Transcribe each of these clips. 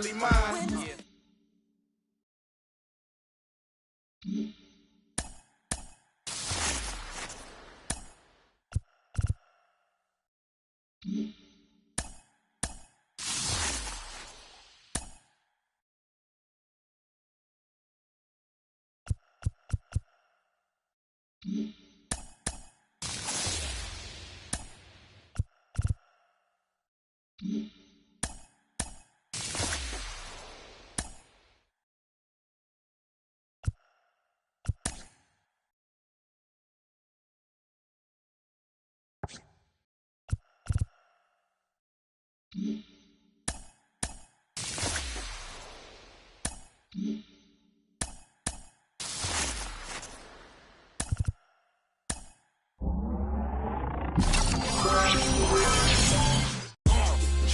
finally mine.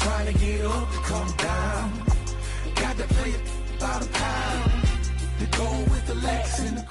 Trying to get up to come down. Got to play it by the pound. To go with the Lex and the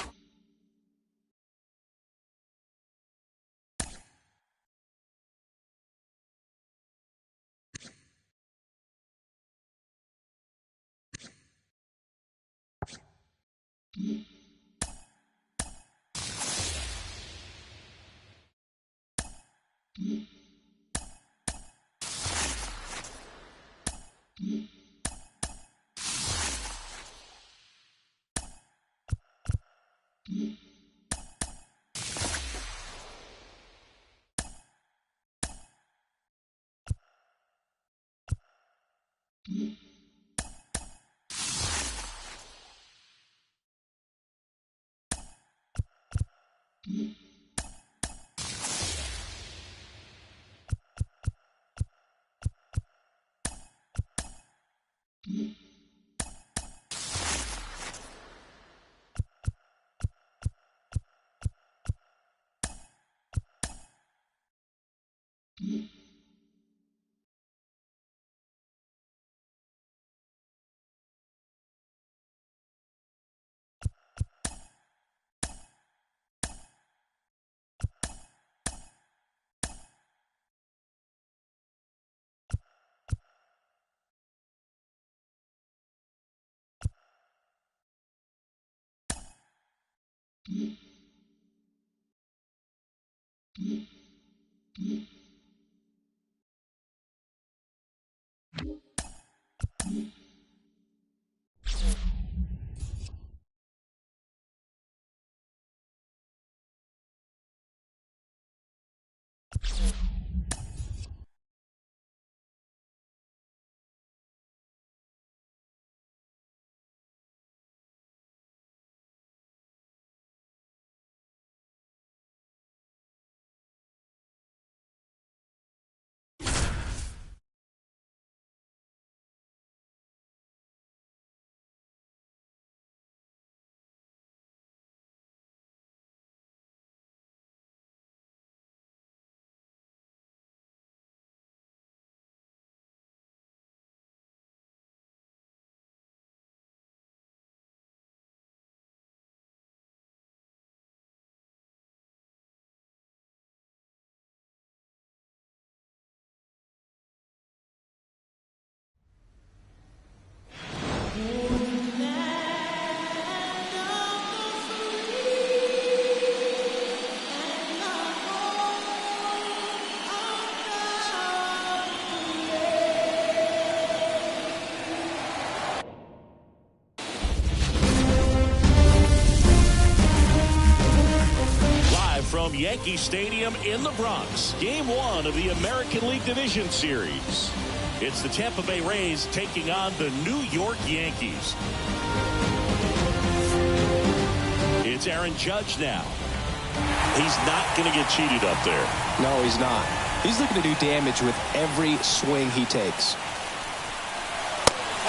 from Yankee Stadium in the Bronx. Game 1 of the American League Division Series. It's the Tampa Bay Rays taking on the New York Yankees. It's Aaron Judge now. He's not going to get cheated up there. No, he's not. He's looking to do damage with every swing he takes.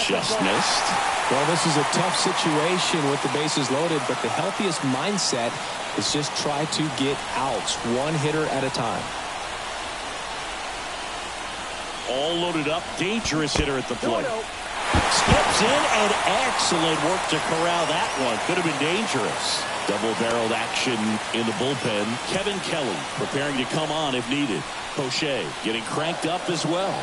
Just missed. Well, this is a tough situation with the bases loaded, but the healthiest mindset is just try to get outs, one hitter at a time. All loaded up, dangerous hitter at the plate. Steps in, and excellent work to corral that one. Could have been dangerous. Double-barreled action in the bullpen. Kevin Kelly preparing to come on if needed. Poche getting cranked up as well.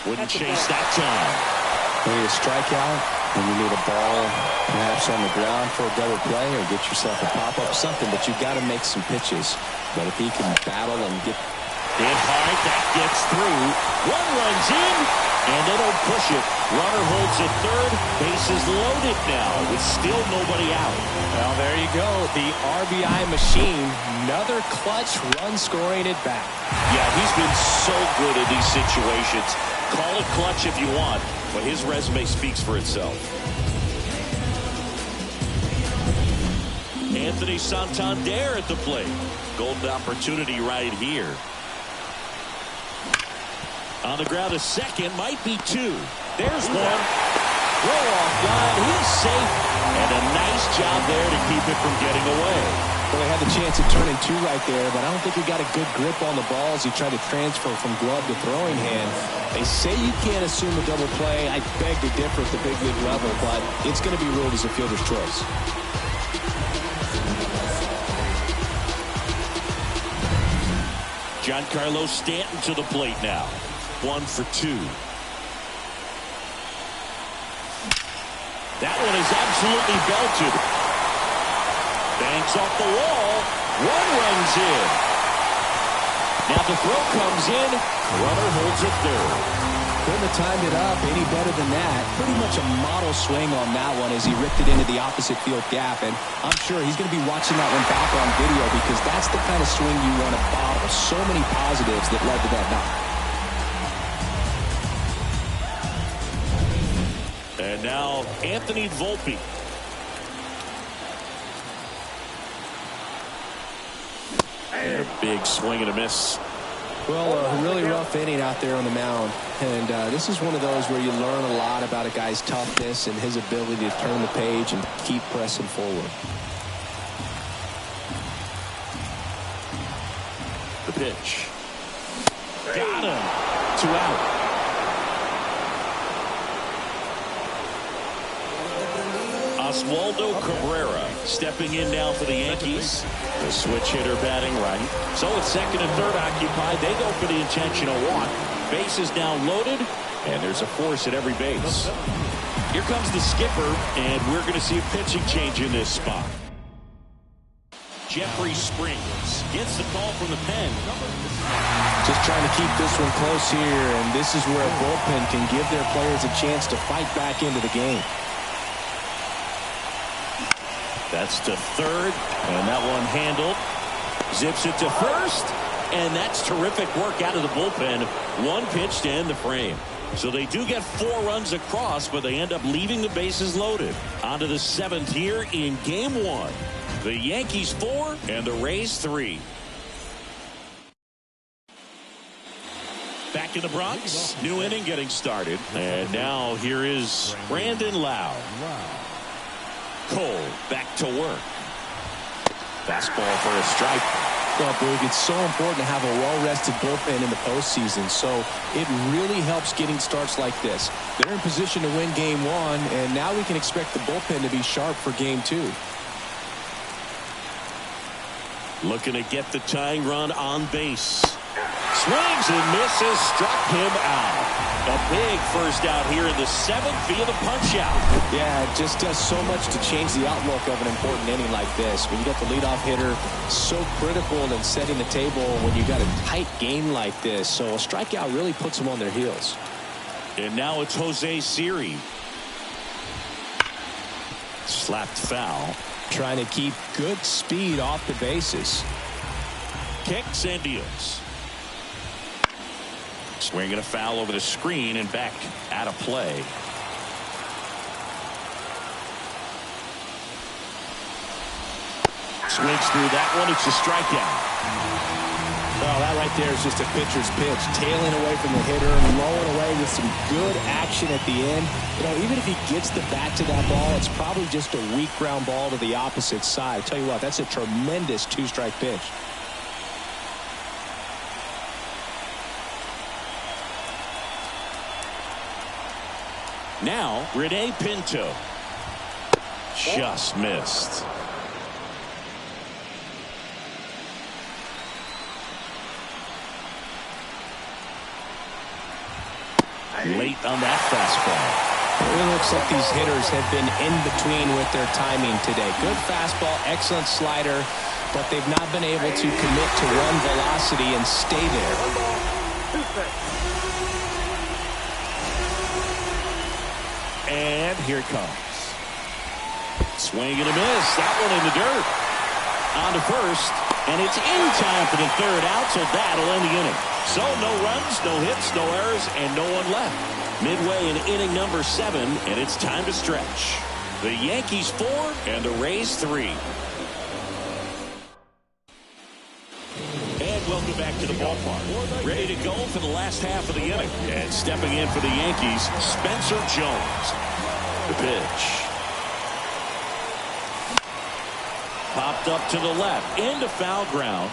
Wouldn't chase that time. When you strike out and you need a ball perhaps on the ground for a double play or get yourself a pop-up or something, but you've got to make some pitches. But if he can battle and get hit hard, that gets through. One runs in, and they don't push it. Runner holds at third. Bases loaded now with still nobody out. Well, there you go. The RBI machine. Another clutch run scoring at bat. Yeah, he's been so good in these situations. Call it clutch if you want, but his resume speaks for itself. Anthony Santander at the plate. Golden opportunity right here. On the ground, a second, might be two. There's one. Throw off line. He's safe. And a nice job there to keep it from getting away. Well, they had the chance of turning two right there, but I don't think he got a good grip on the ball as he tried to transfer from glove to throwing hand. They say you can't assume a double play. I beg to differ at the big league level, but it's going to be ruled as a fielder's choice. Giancarlo Stanton to the plate now. 1 for 2. That one is absolutely belted. Bangs off the wall. One runs in. Now the throw comes in. Runner holds it third. Couldn't have timed it up any better than that. Pretty much a model swing on that one as he ripped it into the opposite field gap. And I'm sure he's going to be watching that one back on video because that's the kind of swing you want to bottle. So many positives that led to that knock. And now Anthony Volpe. And a big swing and a miss. Well, a really rough inning out there on the mound. And this is one of those where you learn a lot about a guy's toughness and his ability to turn the page and keep pressing forward. The pitch. Got him. 2 out. Oswaldo Cabrera stepping in now for the Yankees. The switch hitter batting right. So it's second and third occupied. They go for the intentional walk. Base is now loaded, and there's a force at every base. Here comes the skipper, and we're going to see a pitching change in this spot. Jeffrey Springs gets the call from the pen. Just trying to keep this one close here, and this is where a bullpen can give their players a chance to fight back into the game. That's to third, and that one handled. Zips it to first, and that's terrific work out of the bullpen. One pitch to end the frame. So they do get 4 runs across, but they end up leaving the bases loaded. On to the 7th here in Game 1. The Yankees 4 and the Rays 3. Back in the Bronx, new inning getting started. And now here is Brandon Lowe. Cole back to work. Fastball for a strike. Well, Boog, it's so important to have a well-rested bullpen in the postseason, so it really helps getting starts like this. They're in position to win Game 1, and now we can expect the bullpen to be sharp for Game 2. Looking to get the tying run on base. Swings and misses, struck him out. A big first out here in the 7th via the punch out. Yeah, it just does so much to change the outlook of an important inning like this. When you got the leadoff hitter, so critical in setting the table when you got a tight game like this. So a strikeout really puts them on their heels. And now it's Jose Siri. Slapped foul. Trying to keep good speed off the bases. Kicks and deals. Swinging a foul over the screen and back out of play. Swings through that one. It's a strikeout. Well, that right there is just a pitcher's pitch. Tailing away from the hitter, rolling away with some good action at the end. You know, even if he gets the bat to that ball, it's probably just a weak ground ball to the opposite side. I tell you what, that's a tremendous 2-strike pitch. Now, Rene Pinto. Just missed. Late on that fastball. It looks like these hitters have been in between with their timing today. Good fastball, excellent slider, but they've not been able to commit to one velocity and stay there. And here it comes. Swing and a miss. That one in the dirt. On to first, and it's in time for the third out, so that'll end the inning. So no runs, no hits, no errors, and no one left. Midway in inning number 7, and it's time to stretch. The Yankees 4 and the Rays 3. And welcome back to the ballpark. Ready to go for the last half of the inning. And stepping in for the Yankees, Spencer Jones. The pitch. Popped up to the left, into foul ground.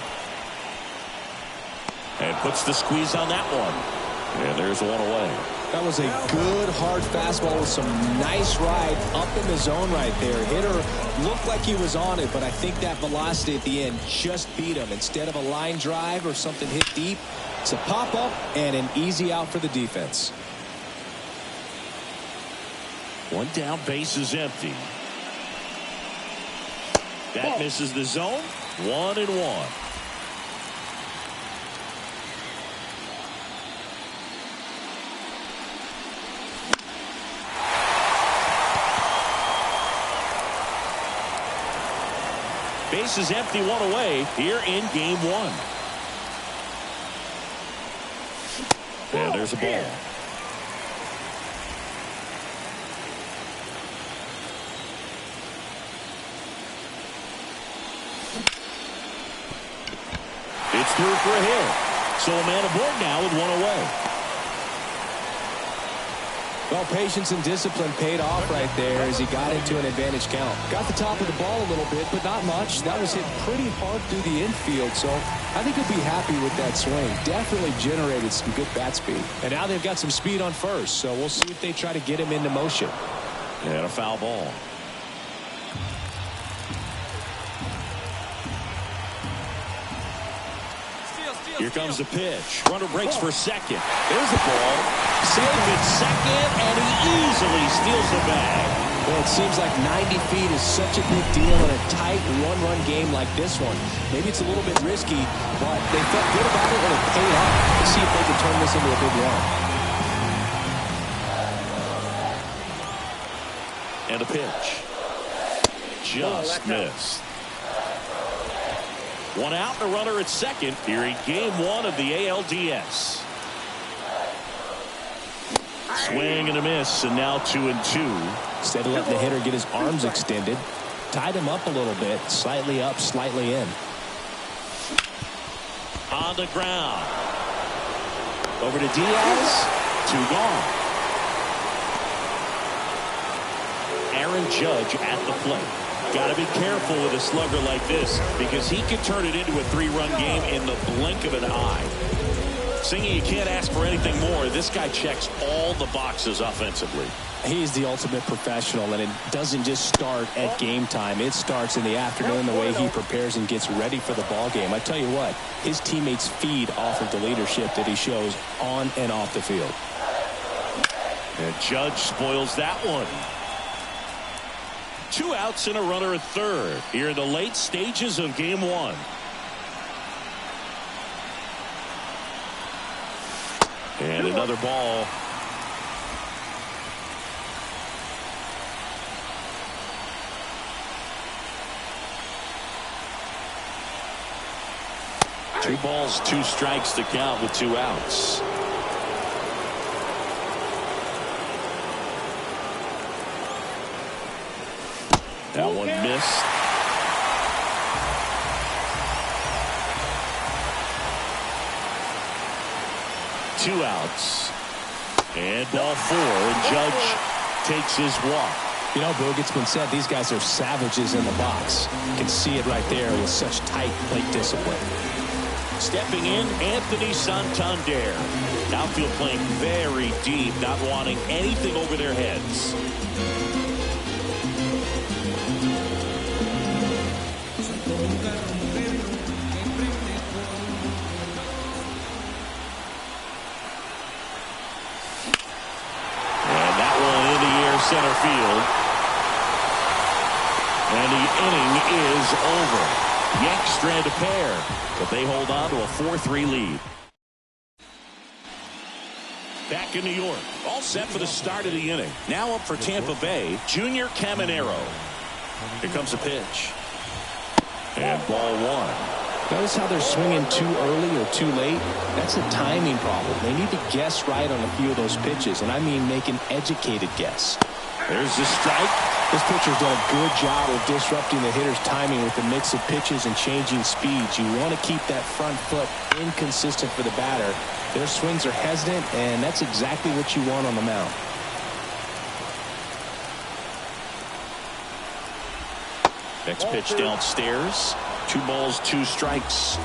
And puts the squeeze on that one. And there's one away. That was a good, hard fastball with some nice ride up in the zone right there. Hitter looked like he was on it, but I think that velocity at the end just beat him. Instead of a line drive or something hit deep, it's a pop-up and an easy out for the defense. One down, base is empty. That misses the zone. 1-1. Base is empty, one away here in game 1. And there's a ball. It's through for a hit. So a man aboard now with one away. Well, patience and discipline paid off right there as he got into an advantage count. Got the top of the ball a little bit, but not much. That was hit pretty hard through the infield, so I think he'll be happy with that swing. Definitely generated some good bat speed. And now they've got some speed on first, so we'll see if they try to get him into motion. And a foul ball. Here comes the pitch. Runner breaks for second. There's the ball. Safe at second, and he easily steals the bag. Well, it seems like 90 feet is such a big deal in a tight one-run game like this one. Maybe it's a little bit risky, but they felt good about it and it paid off. Let's see if they can turn this into a big run. And a pitch. Just missed. One out, the runner at second here in game 1 of the ALDS. Swing and a miss, and now 2-2. Instead of letting the hitter get his arms extended, tied him up a little bit, slightly up, slightly in. On the ground. Over to Diaz. 2 gone. Aaron Judge at the plate. Got to be careful with a slugger like this because he can turn it into a 3-run game in the blink of an eye. Singy, you can't ask for anything more. This guy checks all the boxes offensively. He's the ultimate professional, and it doesn't just start at game time. It starts in the afternoon, the way he prepares and gets ready for the ball game. I tell you what, his teammates feed off of the leadership that he shows on and off the field. And Judge spoils that one. 2 outs and a runner at third here in the late stages of game 1. And another ball. Two balls, 2 strikes to count with 2 outs. That one missed. Two outs. And ball 4. And Judge takes his walk. You know, Boog, it's been said these guys are savages in the box. You can see it right there with such tight plate discipline. Stepping in, Anthony Santander. Outfield playing very deep, not wanting anything over their heads. And that one in the center field. And the inning is over. Yanks strand a pair, but they hold on to a 4-3 lead. Back in New York, all set for the start of the inning. Now up for Tampa Bay, Junior Caminero. Here comes a pitch. And ball one. Notice how they're swinging too early or too late? That's a timing problem. They need to guess right on a few of those pitches, and I mean make an educated guess. There's the strike. This pitcher's done a good job of disrupting the hitter's timing with the mix of pitches and changing speeds. You want to keep that front foot inconsistent for the batter. Their swings are hesitant, and that's exactly what you want on the mound. Next pitch downstairs. 2 balls, 2 strikes.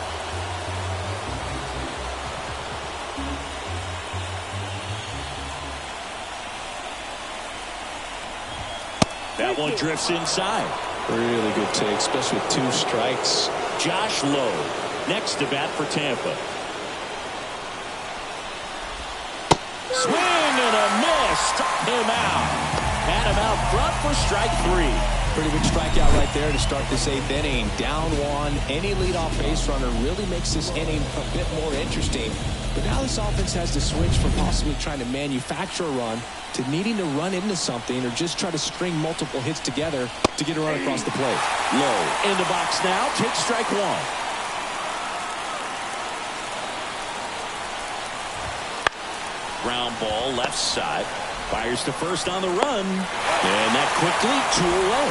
That one drifts inside. Really good take, especially with 2 strikes. Josh Lowe next to bat for Tampa. Swing and a miss. Struck him out. Had him out front for strike 3. Pretty big strikeout right there to start this 8th inning. Down 1. Any leadoff base runner really makes this inning a bit more interesting. But now this offense has to switch from possibly trying to manufacture a run to needing to run into something or just try to string multiple hits together to get a run across the plate. Lowe in the box now. Takes strike 1. Ground ball left side. Fires to first on the run. And that quickly 2 away.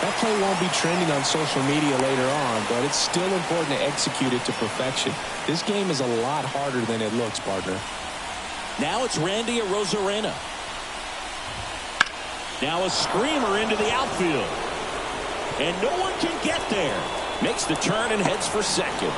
That play won't be trending on social media later on, but it's still important to execute it to perfection. This game is a lot harder than it looks, partner. Now it's Randy Arozarena. Now a screamer into the outfield. And no one can get there. Makes the turn and heads for second.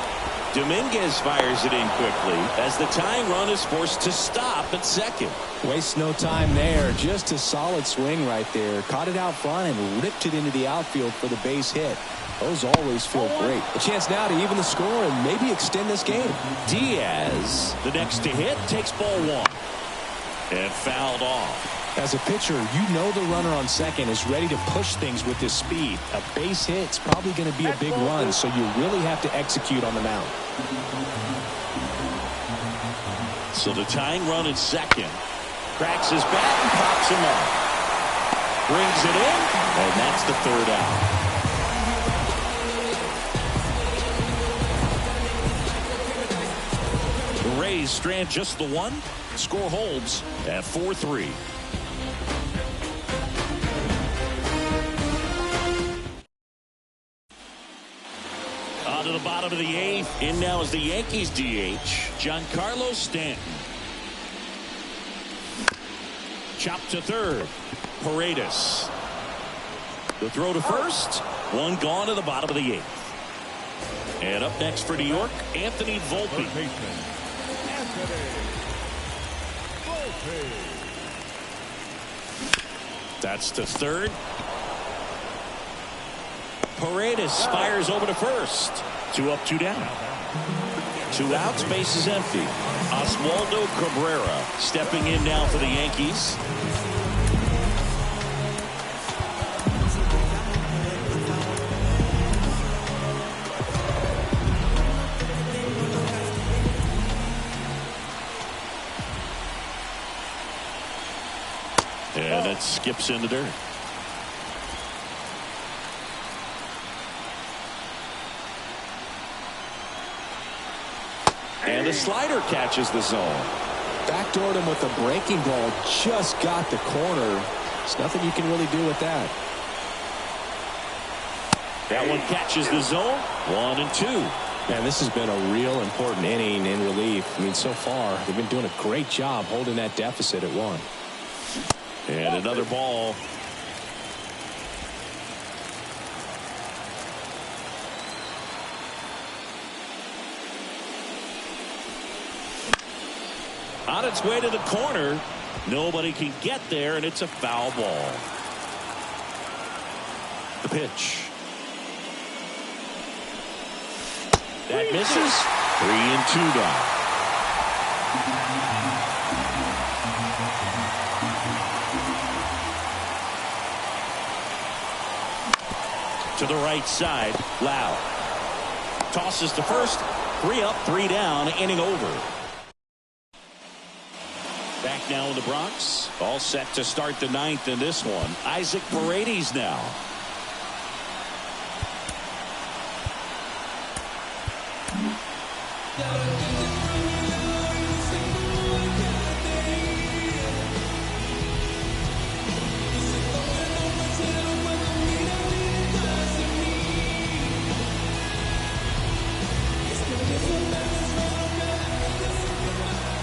Dominguez fires it in quickly as the tying run is forced to stop at second. Waste no time there. Just a solid swing right there. Caught it out front and ripped it into the outfield for the base hit. Those always feel great. A chance now to even the score and maybe extend this game. Diaz, the next to hit, takes ball 1. And fouled off. As a pitcher, you know the runner on second is ready to push things with his speed. A base hit's probably going to be a big run, so you really have to execute on the mound. So the tying run at second. Cracks his bat and pops him up. Brings it in, and that's the 3rd out. The Rays strand just the 1. Score holds at 4-3. On to the bottom of the 8th. In now is the Yankees DH, Giancarlo Stanton. Chopped to third. Paredes. The throw to first. 1 gone to the bottom of the 8th. And up next for New York, Anthony Volpe. That's to third. Paredes fires over to first. 2 up, 2 down. 2 outs, base is empty. Oswaldo Cabrera stepping in now for the Yankees. And it skips in the dirt. And the slider catches the zone. Backdoored him with a breaking ball. Just got the corner. There's nothing you can really do with that. That one catches the zone. 1 and 2. Man, this has been a real important inning in relief. I mean, so far, they've been doing a great job holding that deficit at 1. And another ball. On its way to the corner. Nobody can get there, and it's a foul ball. The pitch. That misses. 3-2 down. To the right side, Lau. Tosses to first. 3 up, 3 down, inning over. Back now in the Bronx. All set to start the 9th in this one. Isaac Paredes now.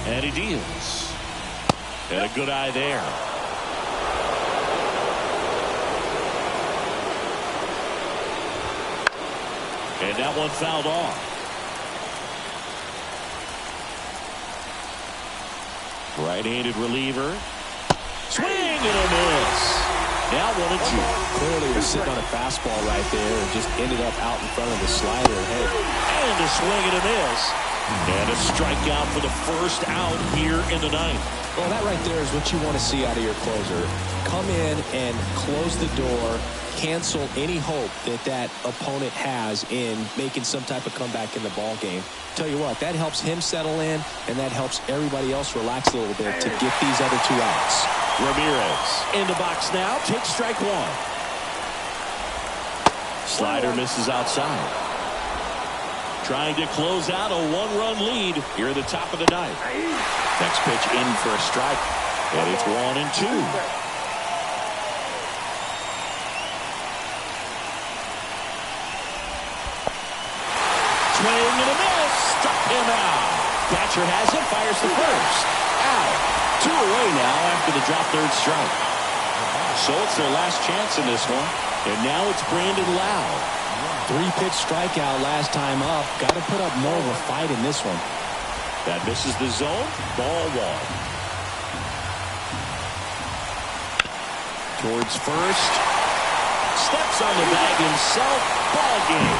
And he deals. And a good eye there. And that one fouled off. Right-handed reliever. Swing and a miss. Now 1-2. Clearly was sitting on a fastball right there and just ended up out in front of the slider. Hey. And a swing and a miss. And a strikeout for the first out here in the 9th. Well, that right there is what you want to see out of your closer. Come in and close the door, cancel any hope that that opponent has in making some type of comeback in the ball game. Tell you what, that helps him settle in, and that helps everybody else relax a little bit to get these other 2 outs. Ramirez in the box now, takes strike 1. Slider misses outside. Trying to close out a 1-run lead here at the top of the 9th. Next pitch in for a strike. And it's 1-2. Swing and a miss. Struck him out. Catcher has it. Fires the first. Out. 2 away now after the drop third strike. So it's their last chance in this one. And now it's Brandon Lau. 3-pitch strikeout last time up. Got to put up more of a fight in this one. That misses the zone. Ball 1. Towards first. Steps on the bag himself. Ball game.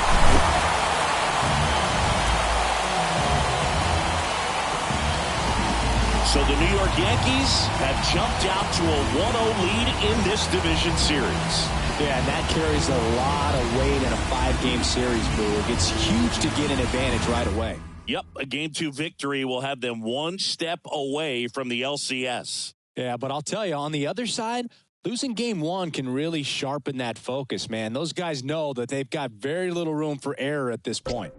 So the New York Yankees have jumped out to a 1-0 lead in this division series. Yeah, and that carries a lot of weight in a 5-game series, Boog. It's huge to get an advantage right away. Yep, a Game 2 victory will have them 1 step away from the LCS. Yeah, but I'll tell you, on the other side, losing Game 1 can really sharpen that focus, man. Those guys know that they've got very little room for error at this point.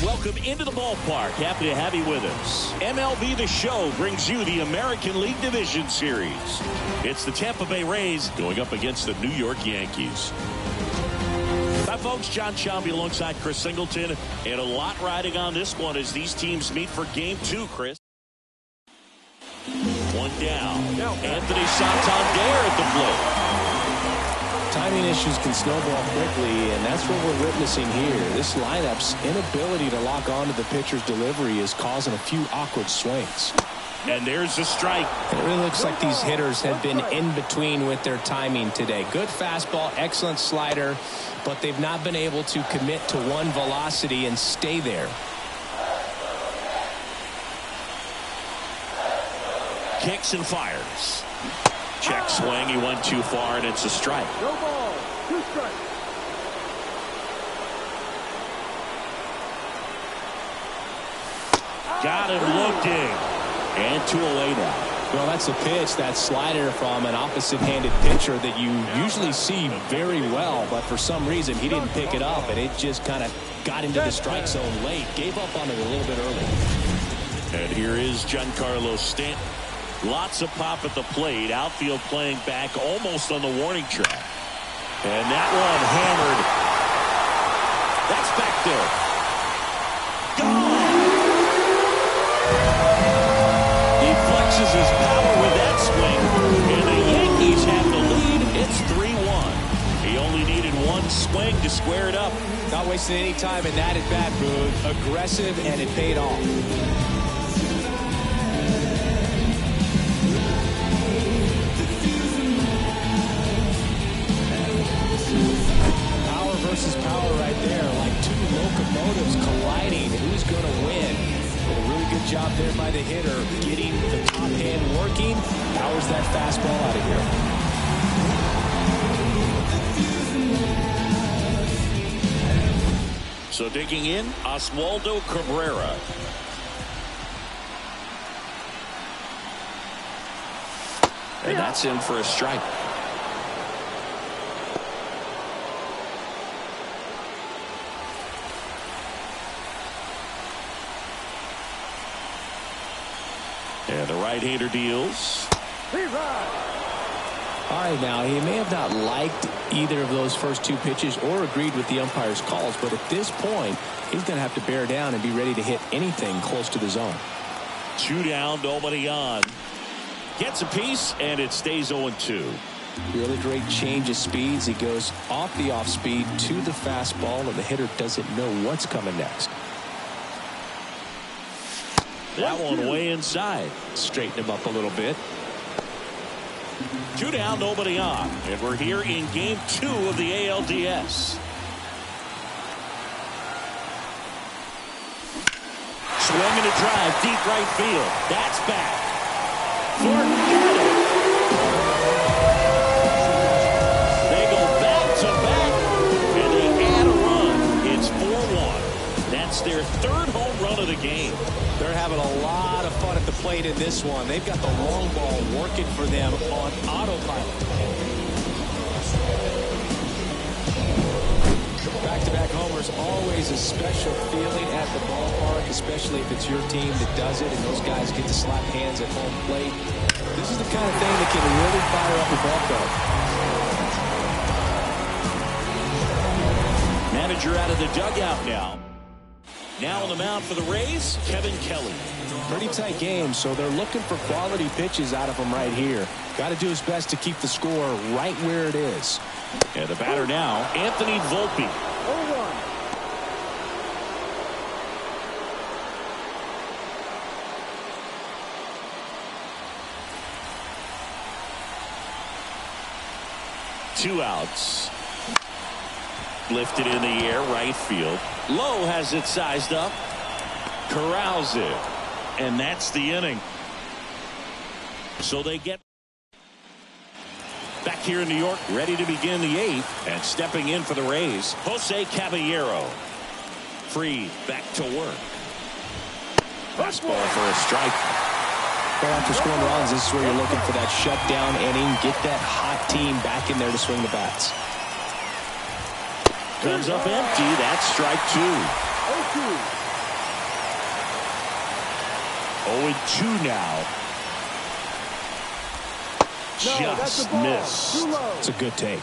Welcome into the ballpark. Happy to have you with us. MLB The Show brings you the American League Division Series. It's the Tampa Bay Rays going up against the New York Yankees. Hi, folks. John Sciambi alongside Chris Singleton. And a lot riding on this one as these teams meet for Game 2, Chris. One down. Anthony Santander at the plate. Timing issues can snowball quickly, and that's what we're witnessing here. This lineup's inability to lock onto the pitcher's delivery is causing a few awkward swings. And there's the strike. It really looks like these hitters have been in between with their timing today. Good fastball, excellent slider, but they've not been able to commit to one velocity and stay there. Kicks and fires. Check swing. He went too far, and it's a strike. No ball. 2 strikes. Got him looking. And 2 away now. Well, that's a pitch, that slider from an opposite-handed pitcher that you usually see very well, but for some reason he didn't pick it up, and it just kind of got into the strike zone late. Gave up on it a little bit early. And here is Giancarlo Stanton. Lots of pop at the plate. Outfield playing back almost on the warning track. And that one hammered. That's back there. Gone! He flexes his power with that swing. And the Yankees have the lead. It's 3-1. He only needed one swing to square it up. Not wasting any time in that at-bat, Boone. Aggressive, and it paid off. Versus power right there, like two locomotives colliding. Who's going to win? A really good job there by the hitter, getting the top hand working. Powers that fastball out of here. So digging in, Oswaldo Cabrera. And that's in for a strike. And the right-hander deals. All right, now, he may have not liked either of those first 2 pitches or agreed with the umpire's calls, but at this point, he's going to have to bear down and be ready to hit anything close to the zone. 2 down, nobody on. Gets a piece, and it stays 0-2. Really great change of speeds. He goes off the off-speed to the fastball, and the hitter doesn't know what's coming next. That one way inside. Straighten him up a little bit. 2 down, nobody on. And we're here in Game 2 of the ALDS. Swing and a drive, deep right field. That's back. Forget it. this one. They've got the long ball working for them on autopilot. Back-to-back homers, always a special feeling at the ballpark, especially if it's your team that does it and those guys get to slap hands at home plate. This is the kind of thing that can really fire up a ball club. Manager out of the dugout now. Now on the mound for the Rays, Kevin Kelly. Pretty tight game, so they're looking for quality pitches out of him right here. Got to do his best to keep the score right where it is. And the batter now, Anthony Volpe. 0-1. Two outs. Lifted in the air, right field. Lowe has it sized up. Corrals it. And that's the inning. So they get back here in New York, ready to begin the eighth. And stepping in for the Rays, Jose Caballero. Free, back to work. Fastball for a strike. Well, after scoring runs, this is where you're looking for that shutdown inning. Get that hot team back in there to swing the bats. Comes up empty. That's strike two. 0-2 now. Just missed. It's a good take.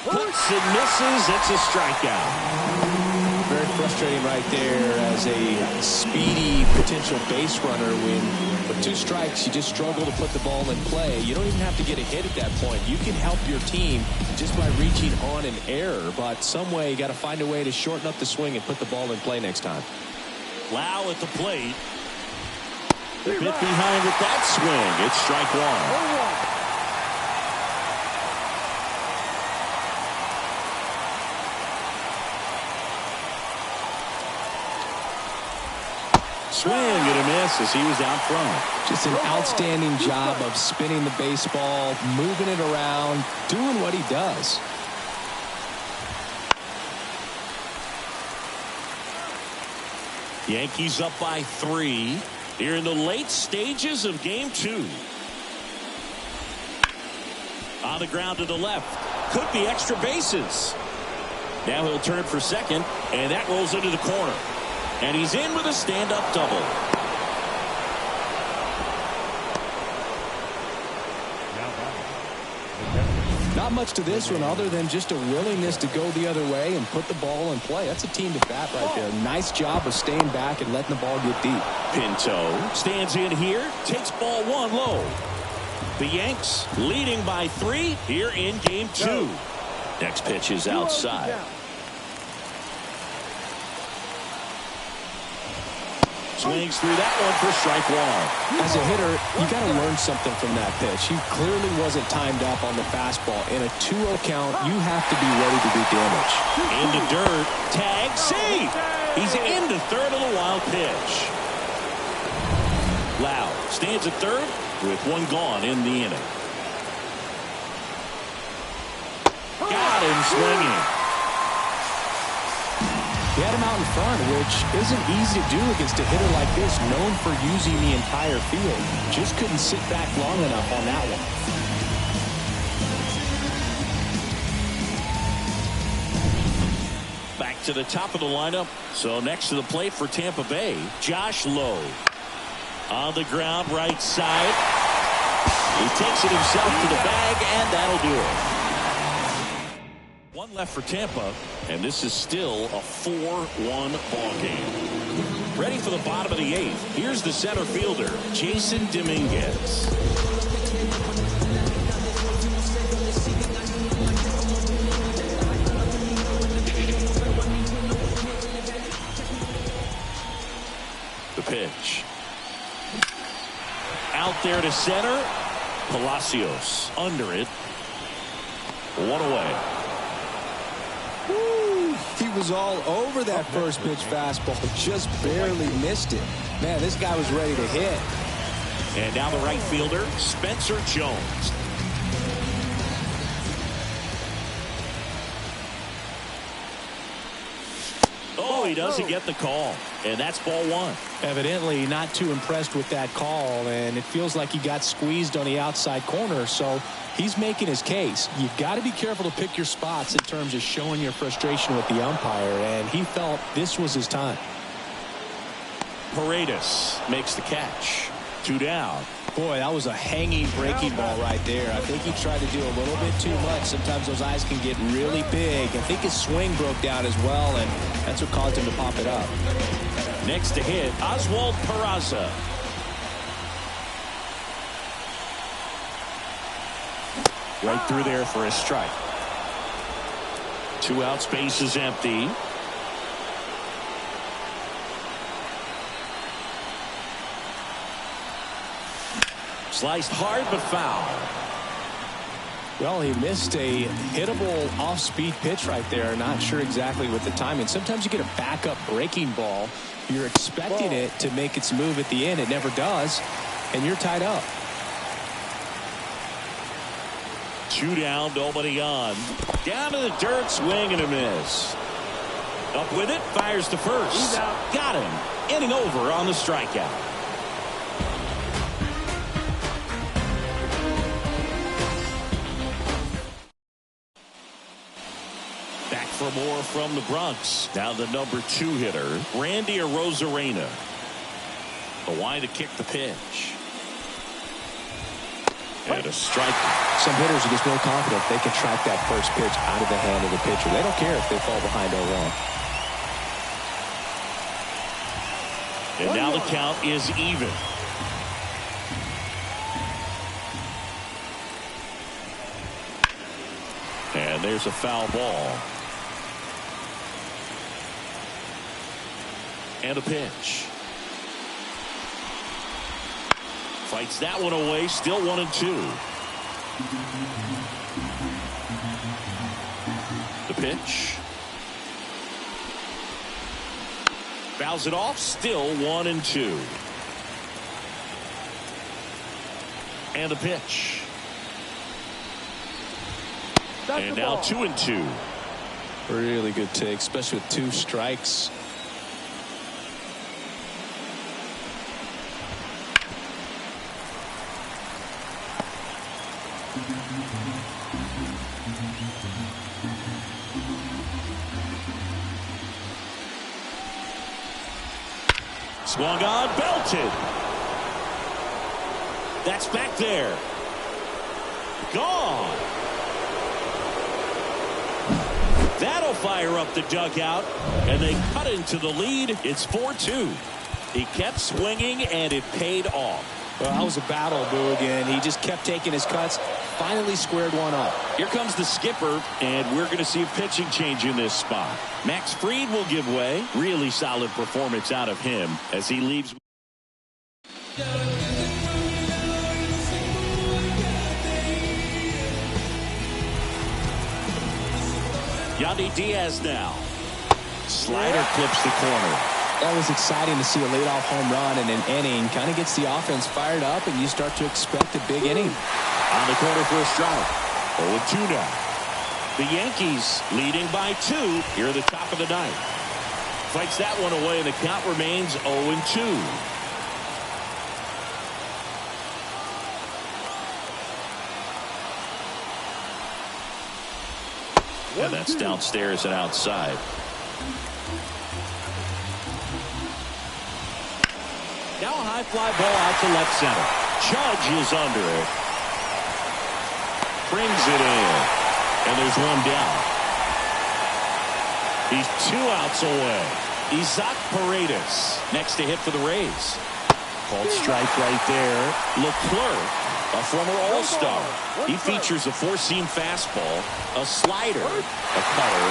Puts and misses. It's a strikeout. Very frustrating right there as a speedy potential base runner. When with two strikes, you just struggle to put the ball in play. You don't even have to get a hit at that point. You can help your team just by reaching on an error. But some way, you got to find a way to shorten up the swing and put the ball in play next time. Lau at the plate. A bit behind with that swing. It's strike one. Swing and a miss as he was out front. Just an outstanding job of spinning the baseball, moving it around, doing what he does. Yankees up by 3 here in the late stages of game 2. On the ground to the left. Could be extra bases. Now he'll turn for second, and that rolls into the corner. And he's in with a stand-up double. Not much to this one other than just a willingness to go the other way and put the ball in play. That's a team to bat right there. Nice job of staying back and letting the ball get deep. Pinto stands in here, takes ball 1 low. The Yanks leading by 3 here in game 2. Next pitch is outside. Swings through that one for strike 1. As a hitter, you got to learn something from that pitch. He clearly wasn't timed up on the fastball. In a 2-0 count, you have to be ready to do damage. In the dirt, tag, see! He's into third on the wild pitch. Lau stands at third with 1 gone in the inning. Got him swinging. He had him out in front, which isn't easy to do against a hitter like this, known for using the entire field. Just couldn't sit back long enough on that one. Back to the top of the lineup. So next to the plate for Tampa Bay, Josh Lowe. On the ground, right side. He takes it himself to the bag, and that'll do it. 1 left for Tampa, and this is still a 4-1 ball game. Ready for the bottom of the 8th. Here's the center fielder, Jason Dominguez. The pitch. Out there to center. Palacios under it. 1 away. He was all over that first pitch fastball, just barely missed it. Man, this guy was ready to hit. And now the right fielder, Spencer Jones. No, he doesn't get the call. And that's ball one. Evidently not too impressed with that call, and it feels like he got squeezed on the outside corner, so he's making his case. You've got to be careful to pick your spots in terms of showing your frustration with the umpire, and he felt this was his time. Paredes makes the catch. 2 down. Boy, that was a hanging breaking ball right there. I think he tried to do a little bit too much. Sometimes those eyes can get really big. I think his swing broke down as well, and that's what caused him to pop it up. Next to hit, Oswald Peraza. Right through there for a strike. 2 outs, base is empty. Sliced hard but foul. Well, he missed a hittable off-speed pitch right there. Not sure exactly with the timing. Sometimes you get a backup breaking ball. You're expecting it to make its move at the end. It never does, and you're tied up. 2 down, nobody on. Down to the dirt, swing and a miss. Up with it, fires to first. He's out. Got him. Inning over on the strikeout. Back for more from the Bronx. Now the number 2 hitter, Randy Arozarena. The line to kick the pitch. And a strike. Some hitters are just real confident they can track that first pitch out of the hand of the pitcher. They don't care if they fall behind 0-1. And now the count is even. And there's a foul ball. And a pitch. Fights that one away, still 1-2. The pitch. Fouls it off, still 1-2. And the pitch. And now 2-2. Really good take, especially with 2 strikes. Swung on, belted. That's back there. Gone. That'll fire up the dugout, and they cut into the lead. It's 4-2. He kept swinging, and it paid off. Well, that was a battle, Boog, and he just kept taking his cuts. Finally squared one up. Here comes the skipper, and we're going to see a pitching change in this spot. Max Fried will give way. Really solid performance out of him as he leaves. Yandy Diaz now. Slider clips the corner. That was exciting to see a leadoff home run in an inning. Kind of gets the offense fired up, and you start to expect a big inning. On the corner for a strike. 0-2 now. The Yankees leading by 2 here at the top of the ninth. Fights that one away, and the count remains 0-2. And that's downstairs and outside. Now a high fly ball out to left center. Judge is under it. Brings it in. And there's one down. He's 2 outs away. Isaac Paredes next to hit for the Rays. Called strike right there. Leclerc, a former All-Star. He features a 4-seam fastball, a slider, a cutter,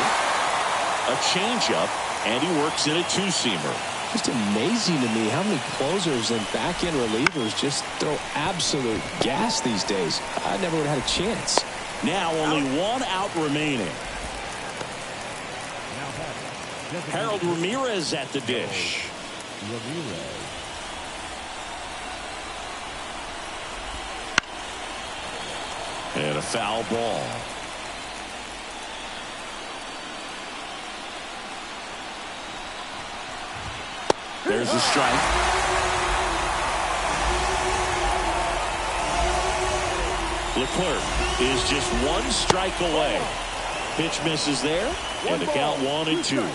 a changeup, and he works in a 2-seamer. Just amazing to me how many closers and back-end relievers just throw absolute gas these days. I never would have had a chance. Now only 1 out remaining. Harold Ramirez at the dish. And a foul ball. There's a strike. Leclerc is just one strike away. Pitch misses there, and the count 1-2.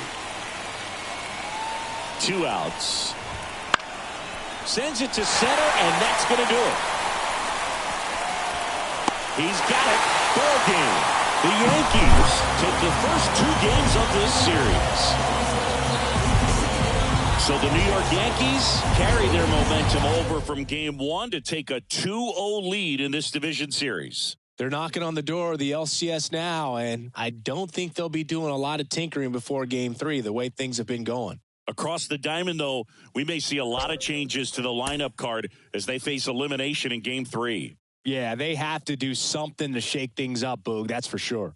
2 outs. Sends it to center, and that's going to do it. He's got it. Ball game. The Yankees take the first 2 games of this series. So the New York Yankees carry their momentum over from game 1 to take a 2-0 lead in this division series. They're knocking on the door of the LCS now, and I don't think they'll be doing a lot of tinkering before game 3, the way things have been going. Across the diamond, though, we may see a lot of changes to the lineup card as they face elimination in game 3. Yeah, they have to do something to shake things up, Boog. That's for sure.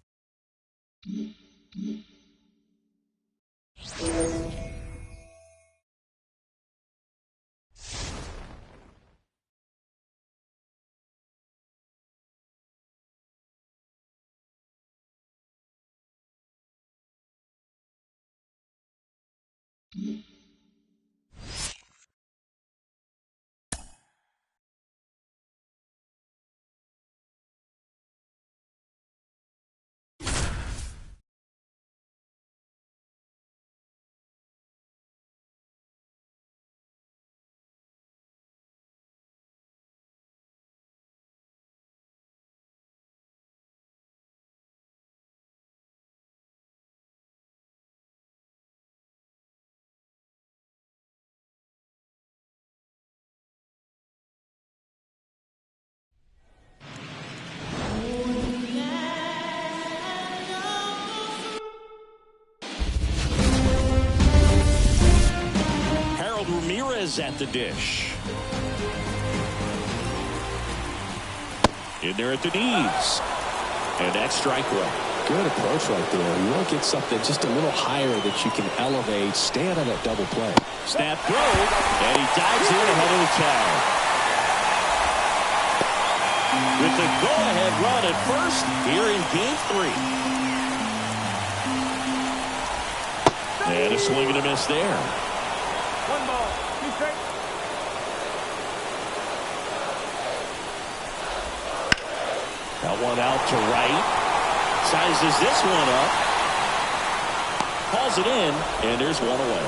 At the dish. In there at the knees. And that's strike one. Good approach right there. You want to get something just a little higher that you can elevate, stand on that double play. Snap throw, and he dives in ahead of the tag. With the go-ahead run at first here in game 3. And a swing and a miss there. 1 ball. That one out to right. Sizes this one up. Calls it in, and there's one away.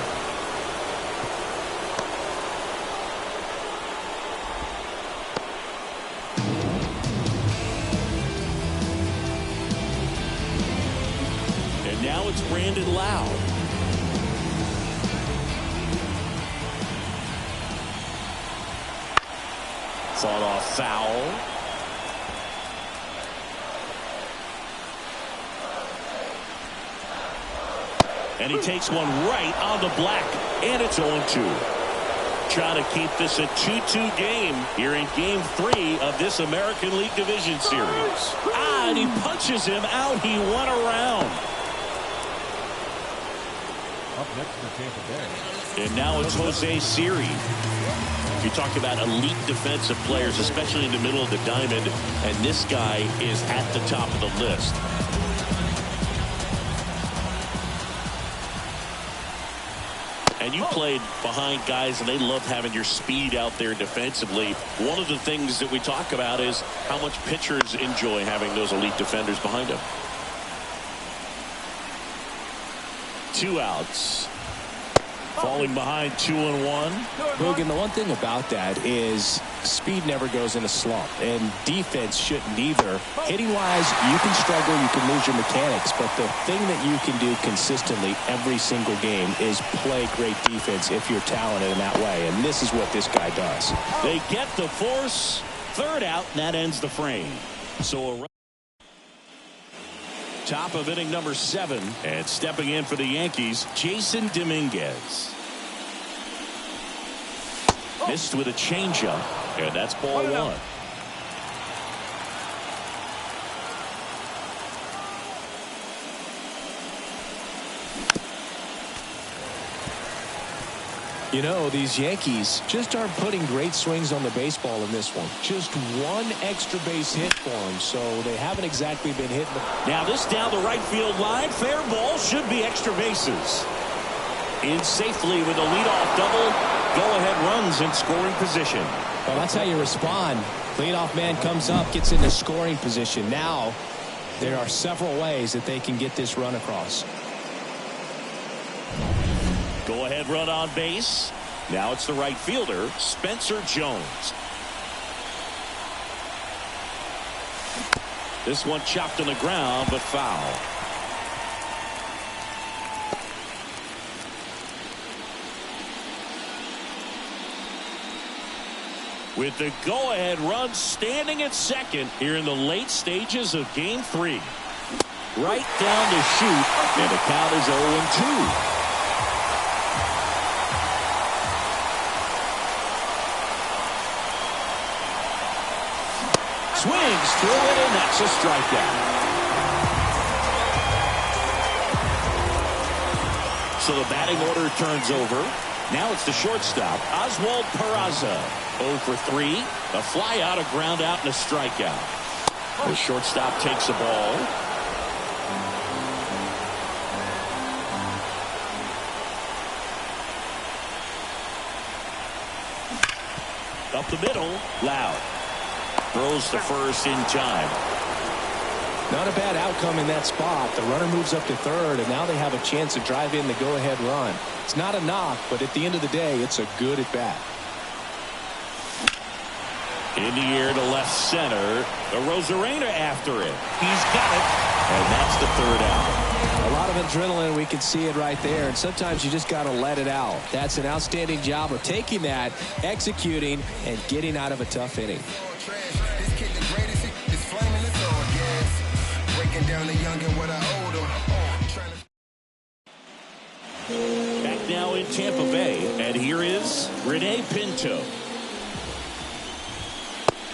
And now it's Brandon Lowe. Fought off foul. And he takes one right on the black, and it's 0-2. Trying to keep this a 2-2 game here in game 3 of this American League Division Series. And he punches him out. He went around. Up next for Tampa Bay. And now it's Jose Siri. You talk about elite defensive players, especially in the middle of the diamond, and this guy is at the top of the list. And you played behind guys, and they love having your speed out there defensively. One of the things that we talk about is how much pitchers enjoy having those elite defenders behind them. 2 outs. Falling behind 2-1. Boog, and the one thing about that is speed never goes in a slump, and defense shouldn't either. Hitting-wise, you can struggle, you can lose your mechanics, but the thing that you can do consistently every single game is play great defense if you're talented in that way, and this is what this guy does. They get the force. 3rd out, and that ends the frame. So a top of inning number 7, and stepping in for the Yankees, Jason Dominguez. Missed with a changeup, and that's ball 1. You know, these Yankees just aren't putting great swings on the baseball in this one. Just one extra base hit for them, so they haven't exactly been hitting them. Now this down the right field line. Fair ball, should be extra bases. in safely with a leadoff double. Go-ahead runs in scoring position. Well, that's how you respond. Leadoff man comes up, gets into scoring position. Now, there are several ways that they can get this run across. Go-ahead run on base. Now it's the right fielder, Spencer Jones. This one chopped on the ground, but foul. With the go-ahead run standing at second here in the late stages of Game 3. Right down to shoot, and the count is 0-2. Swings through it, and that's a strikeout. So the batting order turns over. Now it's the shortstop, Oswald Peraza. 0 for 3. A fly out, a ground out, and a strikeout. The shortstop takes the ball. Up the middle, Loud. Throws to first in time. Not a bad outcome in that spot. The runner moves up to third, and now they have a chance to drive in the go-ahead run. It's not a knock, but at the end of the day, it's a good at-bat. In the air to left center. The Rosarena after it. He's got it, and that's the third out. A lot of adrenaline, we can see it right there, and sometimes you just got to let it out. That's an outstanding job of taking that, executing, and getting out of a tough inning. Back now in Tampa Bay, and here is Rene Pinto.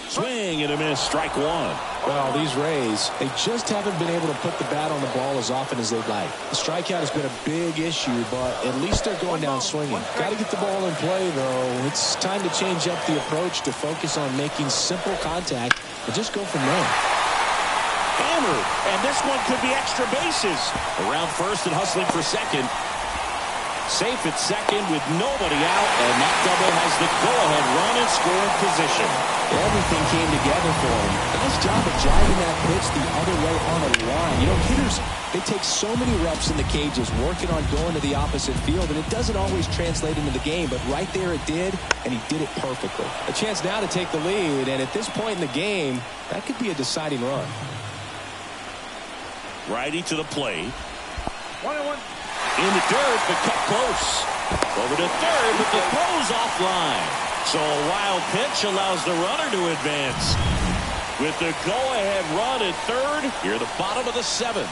Swing and a miss, strike one. Well, these Rays, they just haven't been able to put the bat on the ball as often as they'd like. The strikeout has been a big issue, but at least they're going down swinging. Got to get the ball in play, though. It's time to change up the approach to focus on making simple contact and just go from there. Hammered, and this one could be extra bases. Around first and hustling for second. Safe at second with nobody out, and that double has the go-ahead run in scoring position. Everything came together for him. Nice job of driving that pitch the other way on a line. You know, hitters, they take so many reps in the cages working on going to the opposite field, and it doesn't always translate into the game, but right there it did, and he did it perfectly. A chance now to take the lead, and at this point in the game, that could be a deciding run. Righty to the plate. 1-1. In the dirt, but cut close. Over to third, but the throw's offline. So a wild pitch allows the runner to advance. With the go-ahead run at third, here at the bottom of the seventh.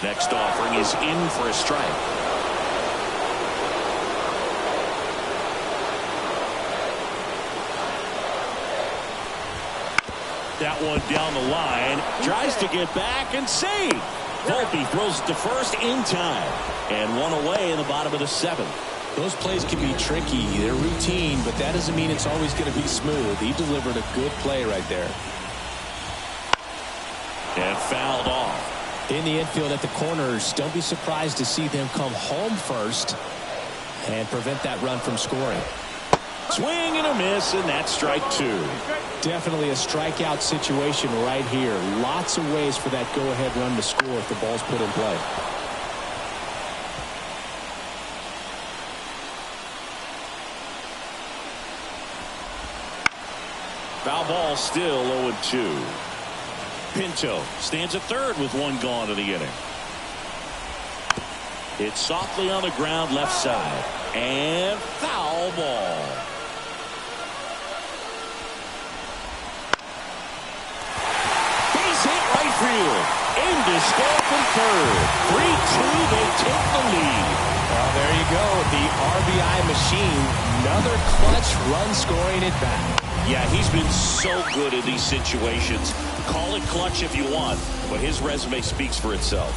Next offering is in for a strike. That one down the line. Tries to get back and save. Volpe throws it to first in time. And one away in the bottom of the seventh. Those plays can be tricky. They're routine, but that doesn't mean it's always going to be smooth. He delivered a good play right there. And fouled off. In the infield at the corners, don't be surprised to see them come home first and prevent that run from scoring. Swing and a miss, and that's strike two. Definitely a strikeout situation right here. Lots of ways for that go-ahead run to score if the ball's put in play. Foul ball, still 0-2. Pinto stands at third with one gone in the inning. It's softly on the ground left side. And foul ball. Base hit right field. In to score from third. 3-2, they take the lead. Well, there you go. The RBI machine. Another clutch run scoring at bat. Yeah, he's been so good in these situations. Call it clutch if you want, but his resume speaks for itself.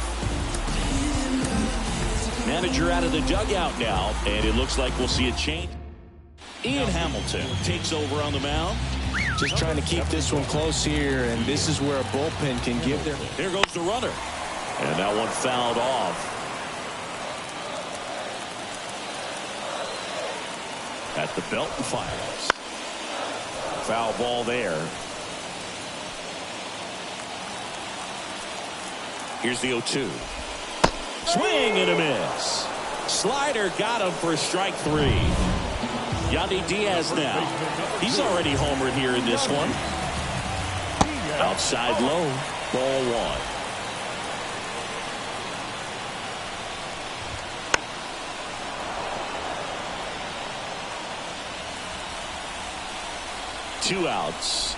Manager out of the dugout now, and it looks like we'll see a change. Ian Hamilton takes over on the mound. Just trying to keep this one close here, and this is where a bullpen can give their... Here goes the runner. And that one fouled off. at the belt and fires. Foul ball there. Here's the 0-2. Swing and a miss. Slider got him for strike 3. Yandy Diaz now. He's already homered here in this one. Outside low. Ball 1. Two outs.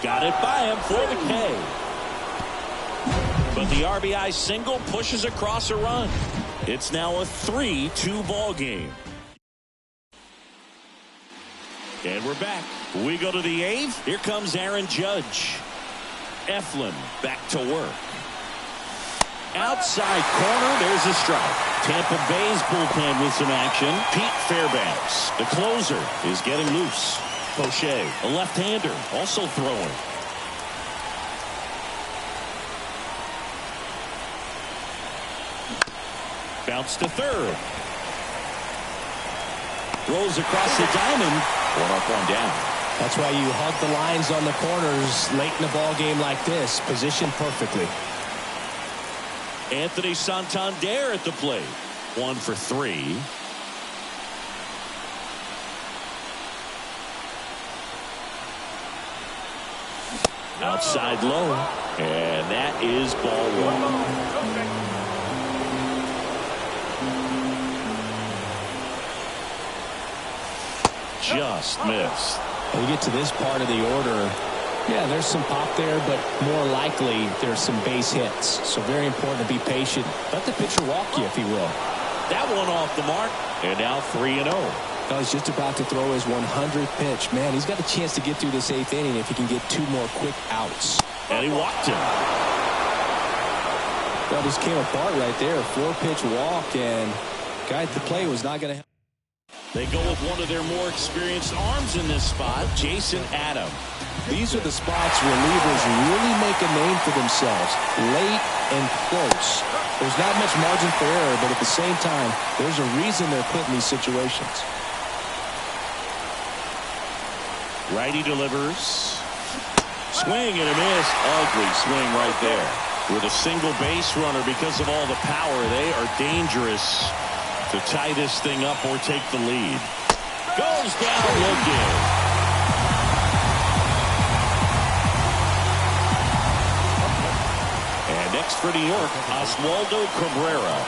Got it by him for the K. But the RBI single pushes across a run. It's now a 3-2 ball game. And we're back. We go to the 8th. Here comes Aaron Judge. Eflin back to work. Outside corner, there's a strike. Tampa Bay's bullpen with some action. Pete Fairbanks, the closer, is getting loose. Poche, a left-hander, also throwing. Bounce to third. Throws across the diamond. One up, one down. That's why you hug the lines on the corners late in a ball game like this. Positioned perfectly. Anthony Santander at the plate. 1 for 3. Outside low. And that is ball 1. Just missed. When you get to this part of the order, yeah, there's some pop there, but more likely there's some base hits. So very important to be patient. Let the pitcher walk you, if he will. That one off the mark. And now 3-0. Well, he's just about to throw his 100th pitch. Man, he's got a chance to get through this 8th inning if he can get 2 more quick outs. And he walked him. Well, this came apart right there. 4-pitch walk, and guy at the plate was not going to. They go with one of their more experienced arms in this spot, Jason Adam. These are the spots relievers really make a name for themselves, late and close. There's not much margin for error, but at the same time, there's a reason they're put in these situations. Righty delivers. Swing and a miss. Ugly swing right there. With a single base runner, because of all the power, they are dangerous to tie this thing up or take the lead. Goes down looking. And next for New York, Oswaldo Cabrera.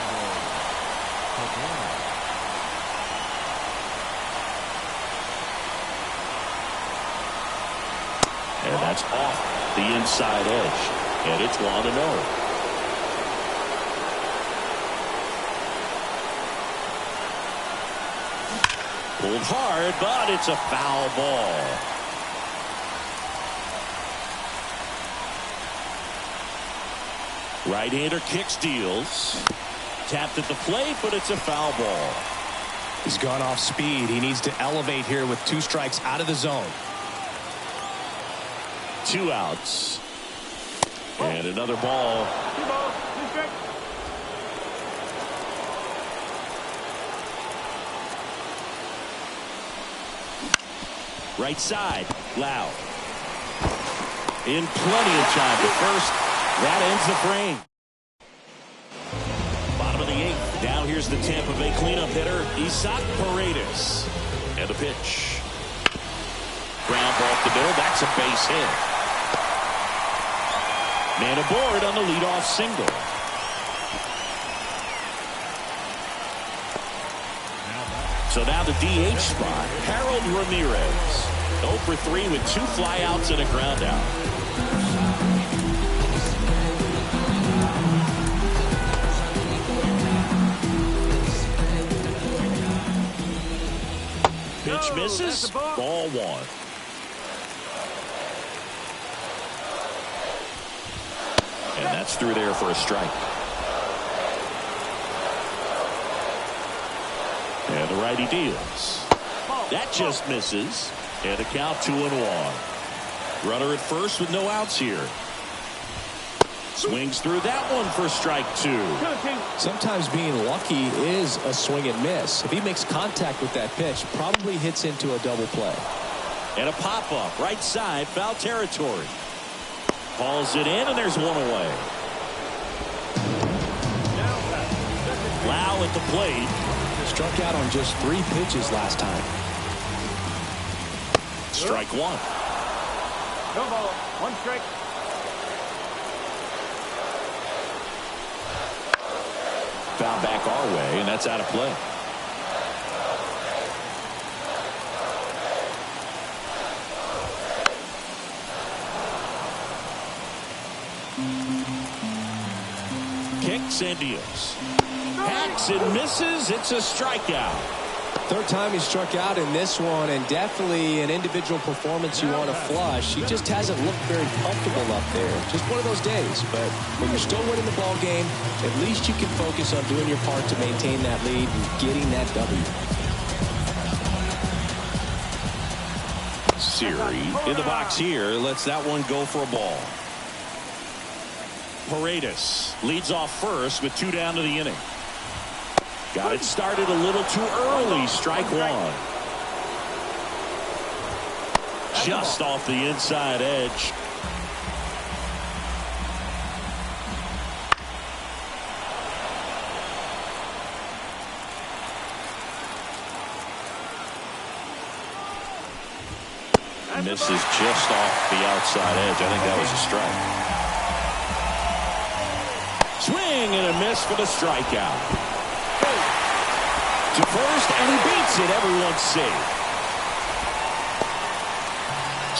And that's off the inside edge. And it's 1-0. Pulled hard, but it's a foul ball. Right-hander kicks, deals. Tapped at the plate, but it's a foul ball. He's gone off speed. He needs to elevate here with 2 strikes out of the zone. 2 outs. And another ball. Right side, Lau. In plenty of time to first. That ends the frame. Bottom of the 8th. Now here's the Tampa Bay cleanup hitter, Isaac Paredes. And a pitch. Ground ball up the middle. That's a base hit. Man aboard on the leadoff single. So now the DH spot, Harold Ramirez. 0 for 3 with 2 flyouts and a ground out. Pitch misses, ball 1. And that's through there for a strike. And the righty deals. That just misses. And a count 2-1. Runner at first with no outs here. Swings through that one for strike 2. Sometimes being lucky is a swing and miss. If he makes contact with that pitch, probably hits into a double play. And a pop-up right side, foul territory. Hauls it in, and there's one away. Lau at the plate. Struck out on just 3 pitches last time. Strike 1. No ball. 1 strike. Foul back our way, and that's out of play. Kicks and deals. Hacks and misses. It's a strikeout. Third time he struck out in this one, and definitely an individual performance you want to flush. He just hasn't looked very comfortable up there. Just one of those days. But when you're still winning the ball game, at least you can focus on doing your part to maintain that lead and getting that W. Siri in the box here lets that one go for a ball. Paredes leads off first with 2 down to the inning. Got it started a little too early. Strike 1. Just off the inside edge. Misses just off the outside edge. I think that was a strike. Swing and a miss for the strikeout. To first, and he beats it. Everyone's safe.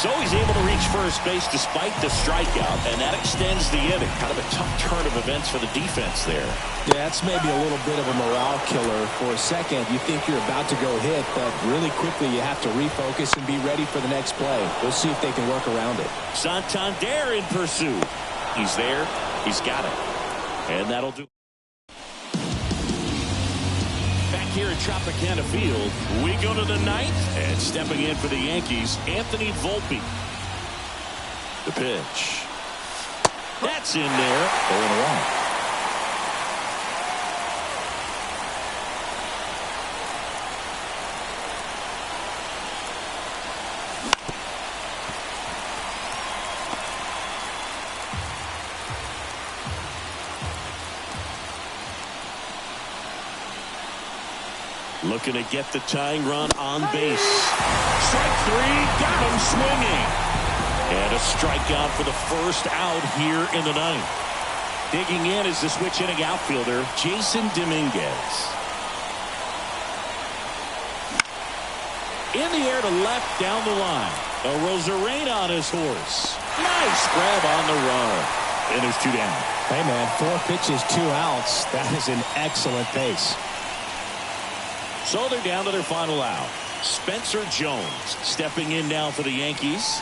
So he's able to reach first base despite the strikeout, and that extends the inning. Kind of a tough turn of events for the defense there. Yeah, that's maybe a little bit of a morale killer. For a second, you think you're about to go hit, but really quickly you have to refocus and be ready for the next play. We'll see if they can work around it. Santander in pursuit. He's there. He's got it. And that'll do. Back here at Tropicana Field, we go to the 9th, and stepping in for the Yankees, Anthony Volpe. The pitch. That's in there. 0-1. Looking to get the tying run on base. Strike 3, got him swinging. And a strikeout for the first out here in the 9th. Digging in is the switch inning outfielder, Jason Dominguez. In the air to left down the line. A Rosarena on his horse. Nice grab on the run. And there's 2 down. Hey, man, 4 pitches, 2 outs. That is an excellent pace. So they're down to their final out. Spencer Jones stepping in now for the Yankees.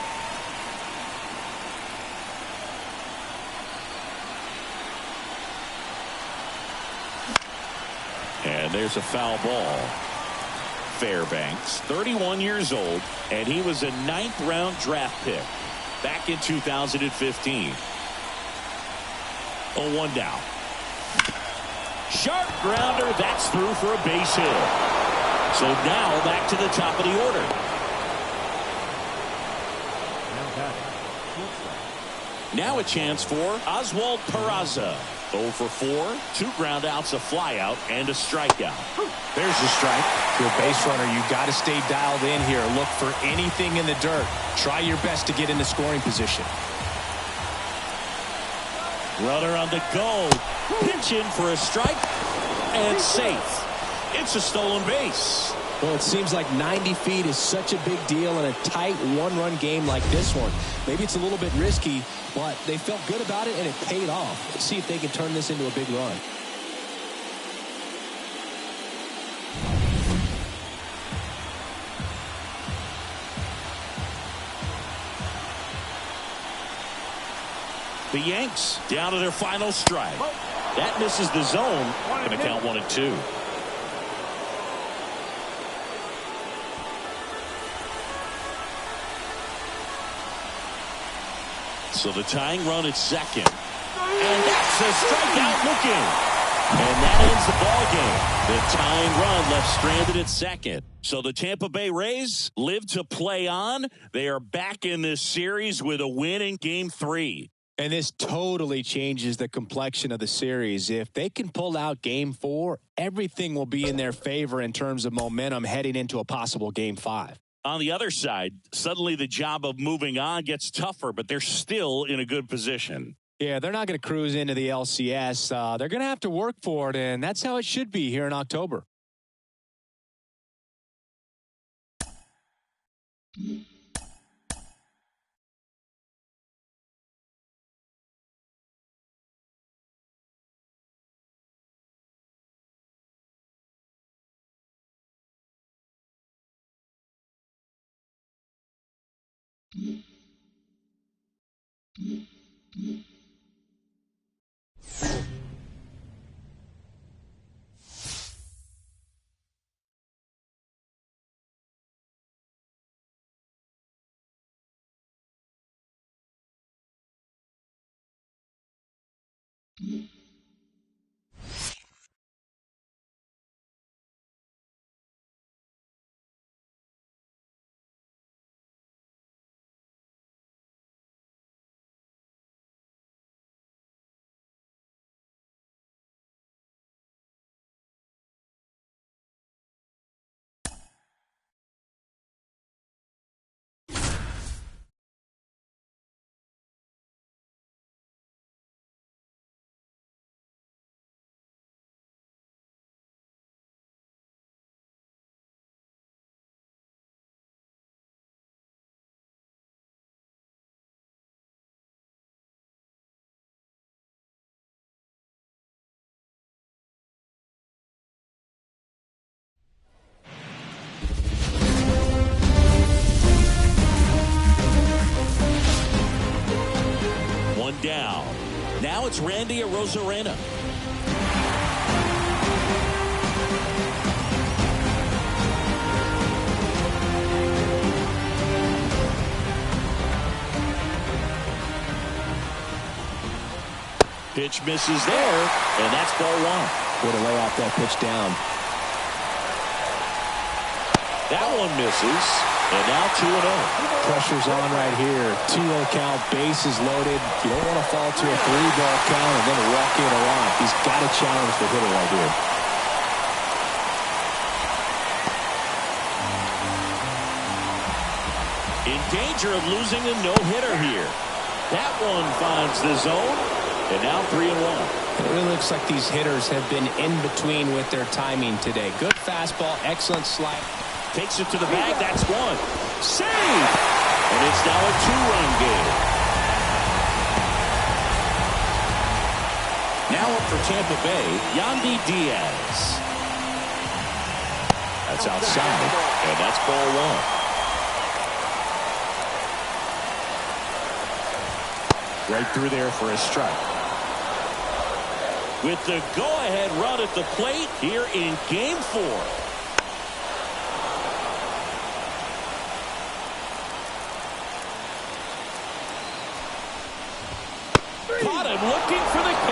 And there's a foul ball. Fairbanks, 31 years old, and he was a 9th round draft pick back in 2015. 0-1 down. Sharp grounder, that's through for a base hit. So now back to the top of the order. Now a chance for Oswald Peraza. 0 for 4, 2 ground outs, a fly out, and a strikeout. There's the strike. To a base runner, you've got to stay dialed in here. Look for anything in the dirt. Try your best to get into scoring position. Runner on the go. Pitch in for a strike, and safe. It's a stolen base. Well, it seems like 90 feet is such a big deal in a tight 1-run game like this one. Maybe it's a little bit risky, but they felt good about it, and it paid off. Let's see if they can turn this into a big run. The Yanks down to their final strike. That misses the zone. Going to count 1-2. So the tying run at second. And that's a strikeout looking. And that ends the ball game. The tying run left stranded at second. So the Tampa Bay Rays live to play on. They are back in this series with a win in Game 3. And this totally changes the complexion of the series. If they can pull out Game 4, everything will be in their favor in terms of momentum heading into a possible Game 5. On the other side, suddenly the job of moving on gets tougher, but they're still in a good position. Yeah, they're not going to cruise into the LCS. They're going to have to work for it, and that's how it should be here in October. Down. Now it's Randy Arozarena. Pitch misses there, and that's ball one. Way to lay off that pitch down. That one misses, and now 2-0. Pressure's on right here. 2-0 count, bases loaded. You don't want to fall to a 3-ball count and then walk in a run. He's got to challenge the hitter right here. In danger of losing a no-hitter here. That one finds the zone, and now 3-1. It really looks like these hitters have been in between with their timing today. Good fastball, excellent slide. Takes it to the bag. That's one. Save! And it's now a 2-run game. Now up for Tampa Bay, Yandy Diaz. That's outside, and that's ball one. Right through there for a strike. With the go-ahead run at the plate here in Game 4. Caught him looking for the K.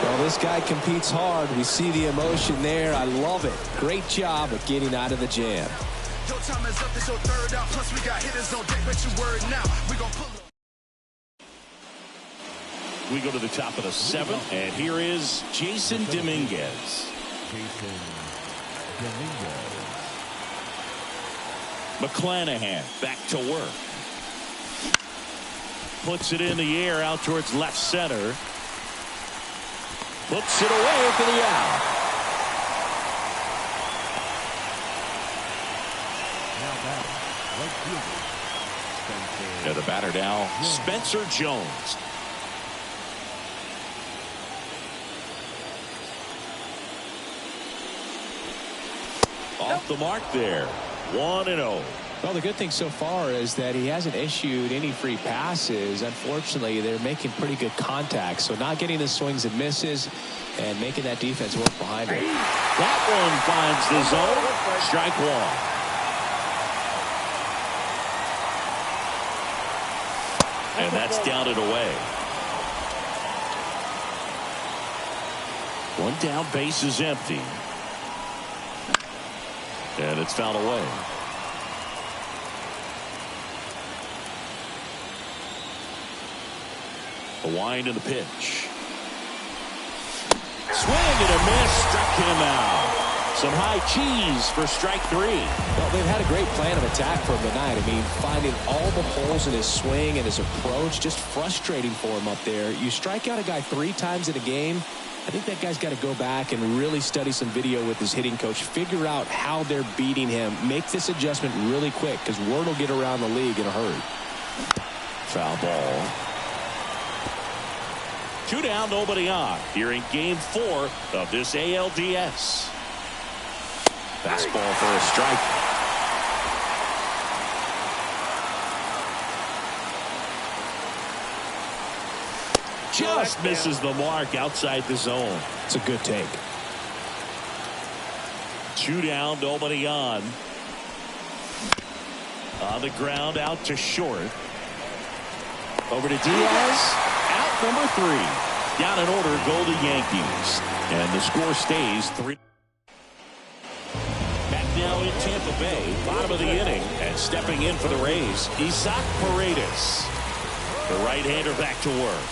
Well, this guy competes hard. We see the emotion there. I love it. Great job of getting out of the jam. Your time is up, it's your third out. Plus, we got hitters on deck, but you worried now. We gonna pull up. We go to the top of the seventh, and here is Jason Dominguez. Jason Dominguez. McClanahan back to work. Puts it in the air out towards left center. Puts it away for the out. Now back, right fielder. And the batter now, Spencer Jones. Off the mark there. 1-0. Well, the good thing so far is that he hasn't issued any free passes. Unfortunately, they're making pretty good contact. So not getting the swings and misses and making that defense work behind him. That one finds the zone. Strike one. And that's down and away. One down, base is empty. And it's fouled away. A wind in the pitch. Swing and a miss, struck him out. Some high cheese for strike 3. Well, they've had a great plan of attack for him tonight. I mean, finding all the holes in his swing and his approach, just frustrating for him up there. You strike out a guy 3 times in a game, I think that guy's got to go back and really study some video with his hitting coach, figure out how they're beating him, make this adjustment really quick, because word will get around the league in a hurry. Foul ball. 2 down, nobody on. Here in game 4 of this ALDS. Fastball for a strike. Just misses the mark outside the zone. It's a good take. 2 down, nobody on. On the ground, out to short. Over to Diaz. Out number 3. Down in order go the Yankees. And the score stays 3. Back now in Tampa Bay, bottom of the inning. And stepping in for the Rays, Isaac Paredes. The right-hander back to work.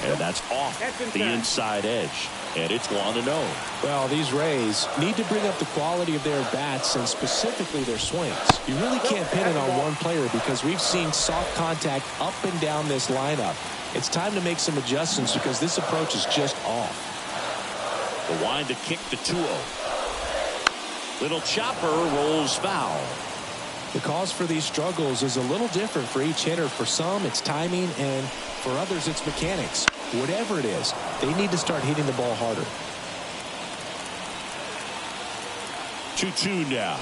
And that's off the inside edge. And it's 1-0. Well, these Rays need to bring up the quality of their bats and specifically their swings. You really can't pin it on one player because we've seen soft contact up and down this lineup. It's time to make some adjustments because this approach is just off. The wind to kick the 2-0. Little chopper rolls foul. The cause for these struggles is a little different for each hitter. For some, it's timing, and for others, it's mechanics. Whatever it is, they need to start hitting the ball harder. 2-2 now.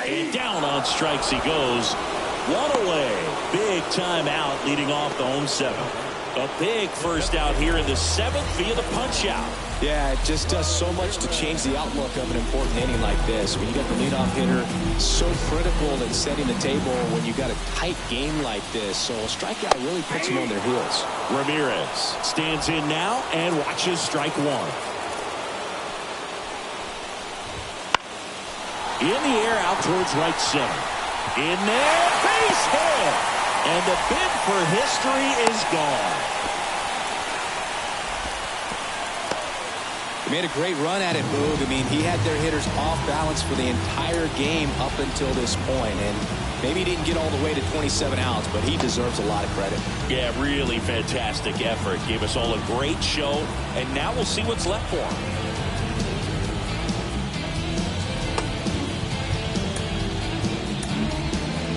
And down on strikes he goes. 1 away. Big time out leading off the home 7th. A big first out here in the 7th via the punch out. Yeah, it just does so much to change the outlook of an important inning like this. When you got the leadoff hitter, so critical in setting the table when you got a tight game like this. So a strikeout really puts them on their heels. Ramirez stands in now and watches strike 1. In the air out towards right center. In there, base hit. And the bid for history is gone. He made a great run at it, Boog. I mean, he had their hitters off balance for the entire game up until this point. And maybe he didn't get all the way to 27 outs, but he deserves a lot of credit. Yeah, really fantastic effort. Gave us all a great show. And now we'll see what's left for him.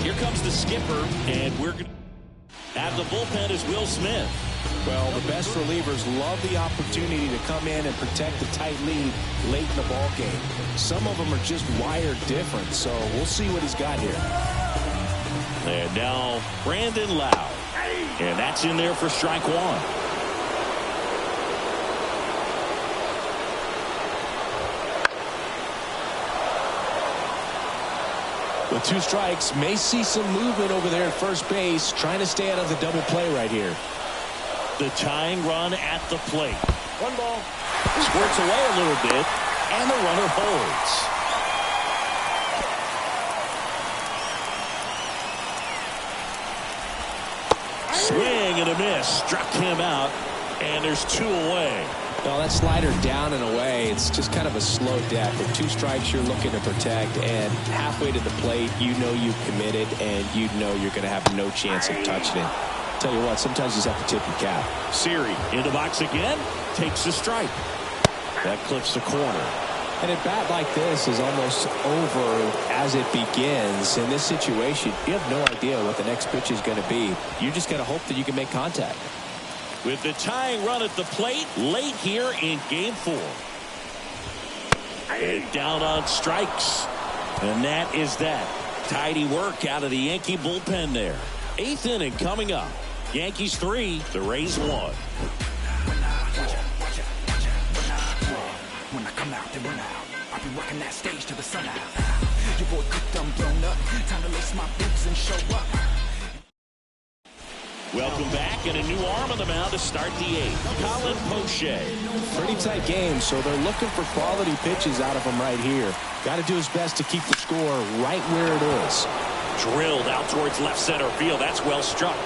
Here comes the skipper, and we're going to have the bullpen is Will Smith. Well, the best relievers love the opportunity to come in and protect the tight lead late in the ball game. Some of them are just wired different, so we'll see what he's got here. And now Brandon Lau. And that's in there for strike 1. With 2 strikes, may see some movement over there at first base, trying to stay out of the double play right here. The tying run at the plate. 1 ball. Squirts away a little bit, and the runner holds. Swing and a miss. Struck him out, and there's 2 away. Well, that slider down and away, it's just kind of a slow death. With 2 strikes, you're looking to protect, and halfway to the plate, you know you've committed, and you know you're going to have no chance of touching it. Tell you what, sometimes you just have to tip your cap. Siri in the box again, takes a strike. That clips the corner. And a bat like this is almost over as it begins. In this situation, you have no idea what the next pitch is going to be. You just got to hope that you can make contact. With the tying run at the plate late here in game 4. And down on strikes. And that is that. Tidy work out of the Yankee bullpen there. 8th inning coming up. Yankees 3, the Rays 1. When I come out, they run out. I'll be rocking that stage to the sun out. Your boy cooked, I'm blown up. Time to lace my boots and show up. Welcome back, and a new arm on the mound to start the 8th. Colin Poche. Pretty tight game, so they're looking for quality pitches out of him right here. Got to do his best to keep the score right where it is. Drilled out towards left center field. That's well struck.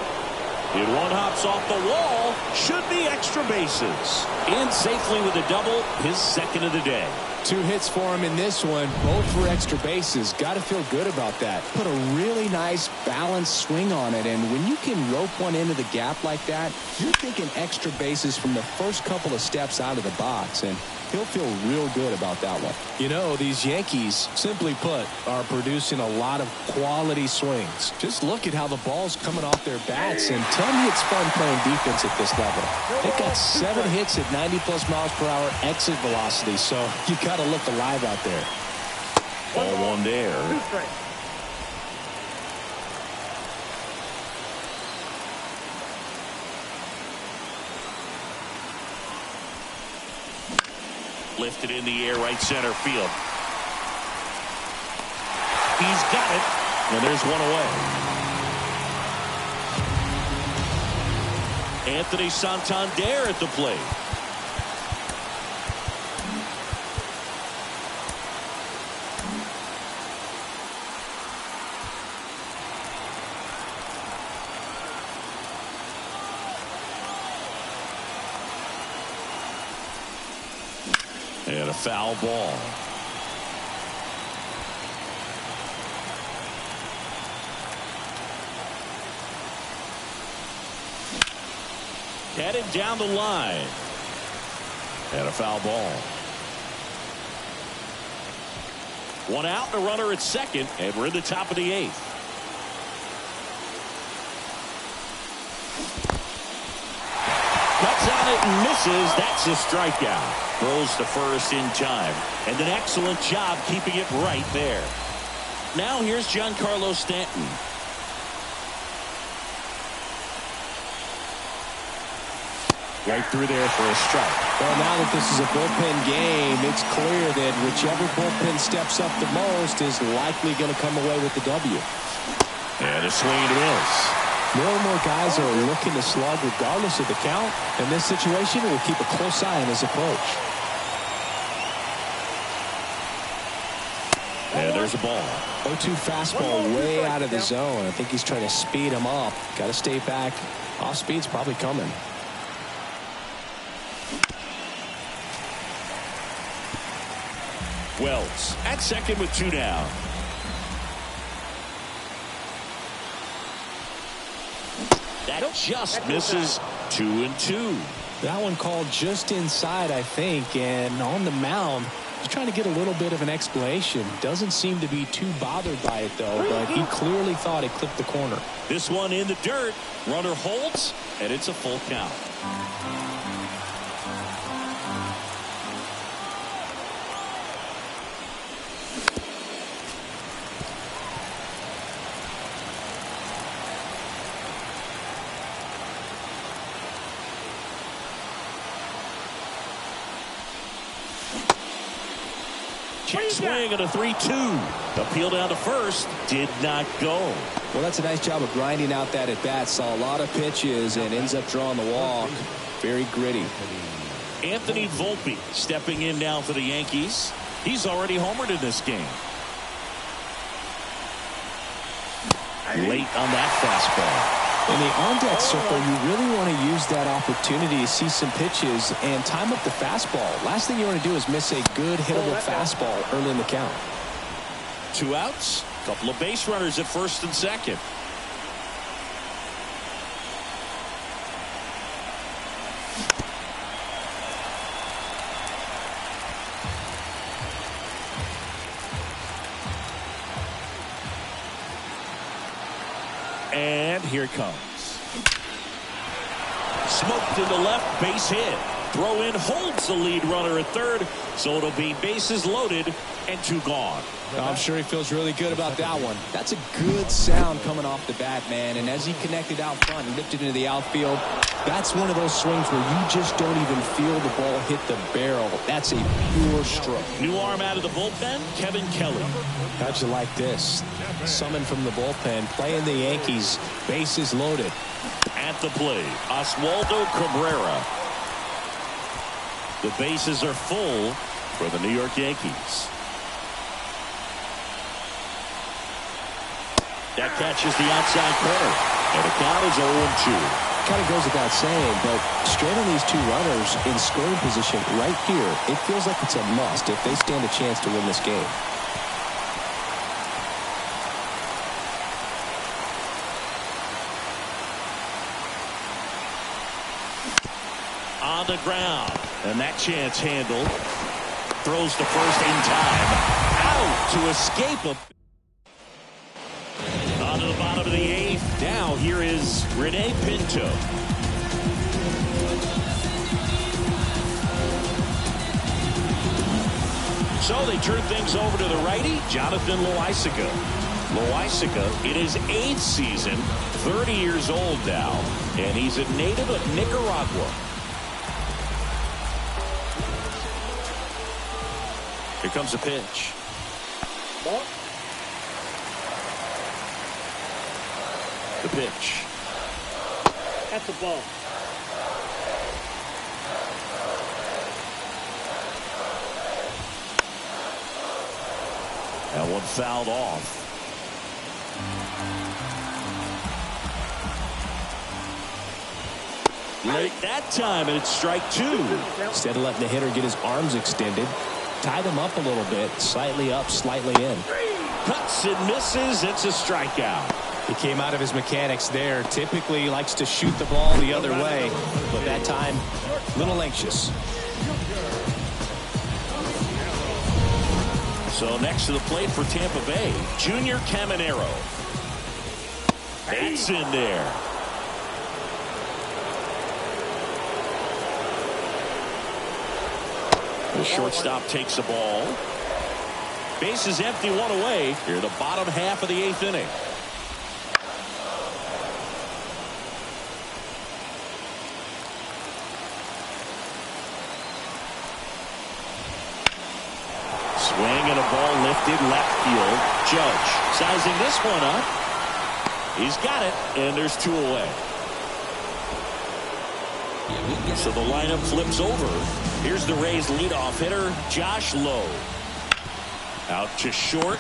It one hops off the wall. Should be extra bases. In safely with a double, his second of the day. 2 hits for him in this one, both for extra bases. Got to feel good about that. Put a really nice balanced swing on it, and when you can rope one into the gap like that, you're thinking extra bases from the first couple of steps out of the box, and he'll feel real good about that one. You know, these Yankees, simply put, are producing a lot of quality swings. Just look at how the ball's coming off their bats, and tell me it's fun playing defense at this level. They've got 7 hits at 90+ miles per hour exit velocity, so you got to look alive out there. Ball 1 there. 2 straight. Lifted in the air, right center field. He's got it, and there's one away. Anthony Santander at the plate. And a foul ball. Headed down the line. And a foul ball. 1 out and a runner at second, and we're in the top of the 8th. Cuts on it and misses. That's a strikeout. Throws to first in time. And an excellent job keeping it right there. Now here's Giancarlo Stanton. Right through there for a strike. Well, now that this is a bullpen game, it's clear that whichever bullpen steps up the most is likely going to come away with the W. And a swing and a miss. More and more guys are looking to slug regardless of the count. In this situation, we'll keep a close eye on his approach. And there's a ball. 0-2 fastball way out of the zone. I think he's trying to speed him up. Got to stay back. Off speed's probably coming. Wells at second with 2 down. That just misses. 2-2. That one called just inside, I think, and on the mound, he's trying to get a little bit of an explanation. Doesn't seem to be too bothered by it, though, but he clearly thought it clipped the corner. This one in the dirt. Runner holds, and it's a full count. Check swing and a 3-2. Appeal down to first. Did not go. Well, that's a nice job of grinding out that at bat. Saw a lot of pitches and ends up drawing the walk. Very gritty. Anthony Volpe stepping in now for the Yankees. He's already homered in this game. Late on that fastball. In the on-deck circle, you really want to use that opportunity to see some pitches and time up the fastball. Last thing you want to do is miss a good hittable fastball early in the count. 2 outs, couple of base runners at first and second. And here it comes. Smoked into left, base hit. Throw in holds the lead runner at third, so it'll be bases loaded and 2 gone. I'm sure he feels really good about that one. That's a good sound coming off the bat, man. And as he connected out front and lifted into the outfield, that's one of those swings where you just don't even feel the ball hit the barrel. That's a pure stroke. New arm out of the bullpen, Kevin Kelly. How'd you like this? Summoned from the bullpen, playing the Yankees, bases loaded. At the plate, Oswaldo Cabrera. The bases are full for the New York Yankees. That catches the outside corner, and the count is 0-2. Kind of goes without saying, but stranding these two runners in scoring position right here, it feels like it's a must if they stand a chance to win this game. On the ground, and that chance handled. Throws to first in time. Out to escape a... On to the bottom of the eighth. Now here is Rene Pinto. So they turn things over to the righty, Jonathan Loaisiga. Loaisiga in his 8th season, 30 years old now, and he's a native of Nicaragua. Here comes a pitch. Ball. The pitch. That's the ball. That one fouled off. Late that time, and it's strike 2. Instead of letting the hitter get his arms extended, tie them up a little bit, slightly up, slightly in. Cuts and misses. It's a strikeout. He came out of his mechanics there. Typically he likes to shoot the ball the other way, but that time a little anxious. So next to the plate for Tampa Bay, Junior Caminero. That's in there. The shortstop takes the ball. Base is empty, one away. Here, the bottom half of the 8th inning. Swing and a ball lifted left field. Judge sizing this one up. He's got it, and there's 2 away. So the lineup flips over. Here's the Rays leadoff hitter, Josh Lowe. Out to short.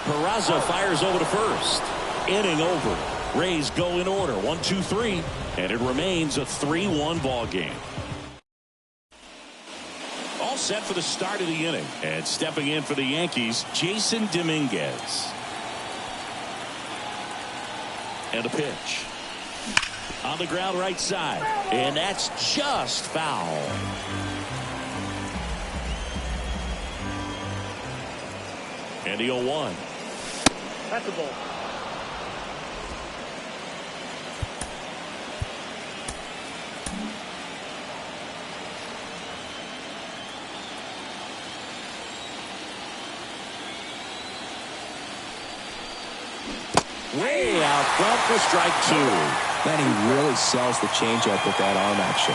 Peraza fires over to first. Inning over. Rays go in order. 1-2-3. And it remains a 3-1 ball game. All set for the start of the inning. And stepping in for the Yankees, Jason Dominguez. And a pitch. On the ground right side. And that's just foul. And the 0-1. That's the ball. Way out front for strike 2. Man, he really sells the changeup with that arm action.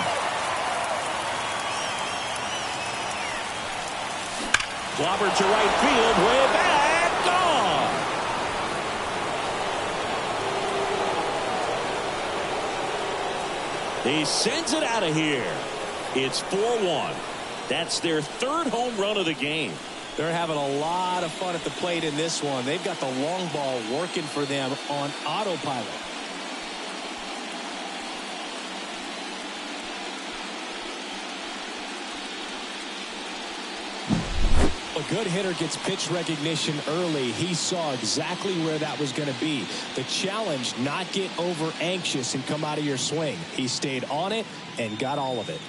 Clobbered to right field, way back, gone. He sends it out of here. It's 4-1. That's their 3rd home run of the game. They're having a lot of fun at the plate in this one. They've got the long ball working for them on autopilot. A good hitter gets pitch recognition early. He saw exactly where that was going to be. The challenge, not get over anxious and come out of your swing. He stayed on it and got all of it.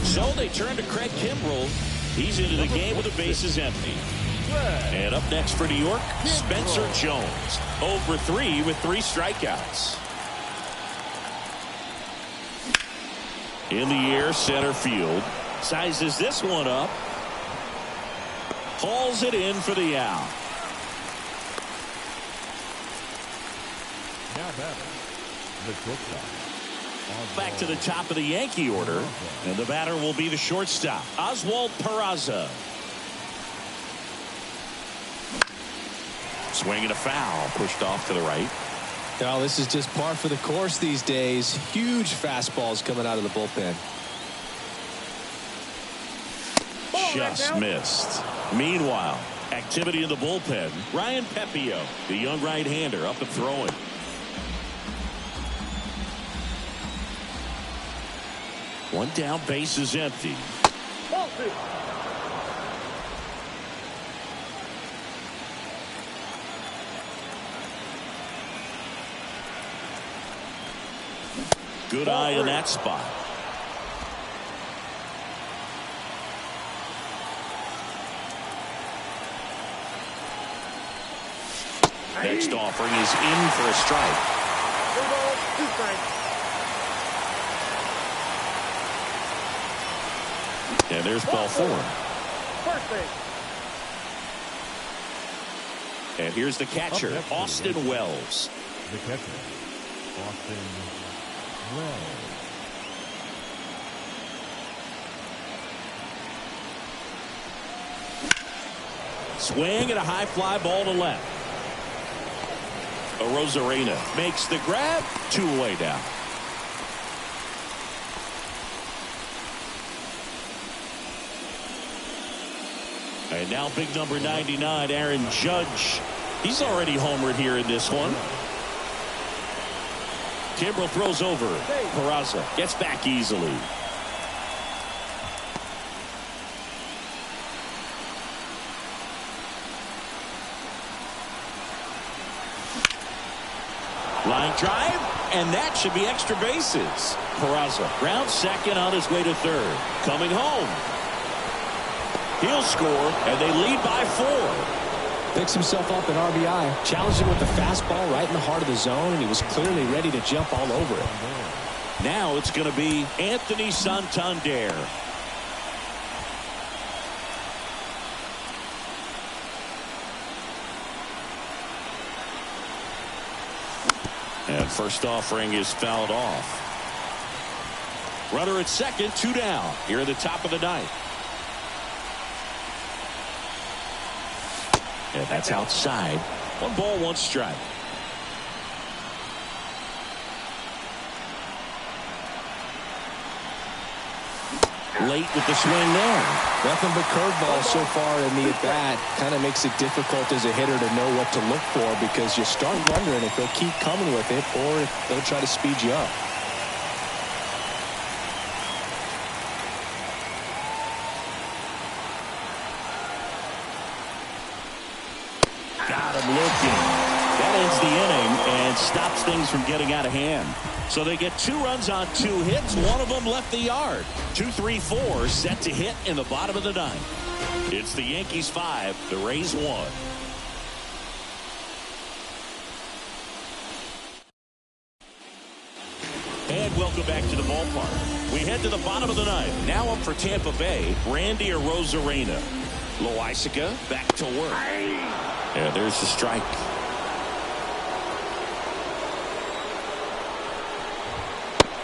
So they turn to Craig Kimbrell. He's into the game with the bases empty. And up next for New York, Spencer Jones. 0 for 3 with 3 strikeouts. In the air, center field. Sizes this one up. Hauls it in for the out. Now batting, the shortstop. Back to the top of the Yankee order, and the batter will be the shortstop, Oswald Peraza. Swing and a foul, pushed off to the right. Now, this is just par for the course these days. Huge fastballs coming out of the bullpen. Just missed. Meanwhile, activity in the bullpen. Ryan Pepio, the young right-hander, up and throwing. One down, base is empty. Good eye in that spot. Next offering is in for a strike. 2 strikes. And there's ball 4. First base. And here's the catcher, Austin Wells. The catcher, Austin Wells. Swing and a high fly ball to left. Rosarena makes the grab. 2 away down. And now big number 99, Aaron Judge. He's already homered here in this one. Kimbrel throws over. Peraza gets back easily. Line drive, and that should be extra bases. Peraza round second on his way to third. Coming home. He'll score, and they lead by 4. Picks himself up an RBI. Challenged him with the fastball right in the heart of the zone, and he was clearly ready to jump all over it. Now it's going to be Anthony Santander. And first offering is fouled off. Runner at second, 2 down. Here at the top of the 9th. And that's outside. 1 ball, 1 strike. Late with the swing there. Nothing but curveballs so far in the at-bat. Kind of makes it difficult as a hitter to know what to look for, because you start wondering if they'll keep coming with it or if they'll try to speed you up. Got him looking. That ends the inning and stops things from getting out of hand. So they get 2 runs on 2 hits. One of them left the yard. 2-3-4 set to hit in the bottom of the 9th. It's the Yankees 5, the Rays 1. And welcome back to the ballpark. We head to the bottom of the 9th. Now up for Tampa Bay, Randy Arozarena. Loaisiga back to work. And there's the strike.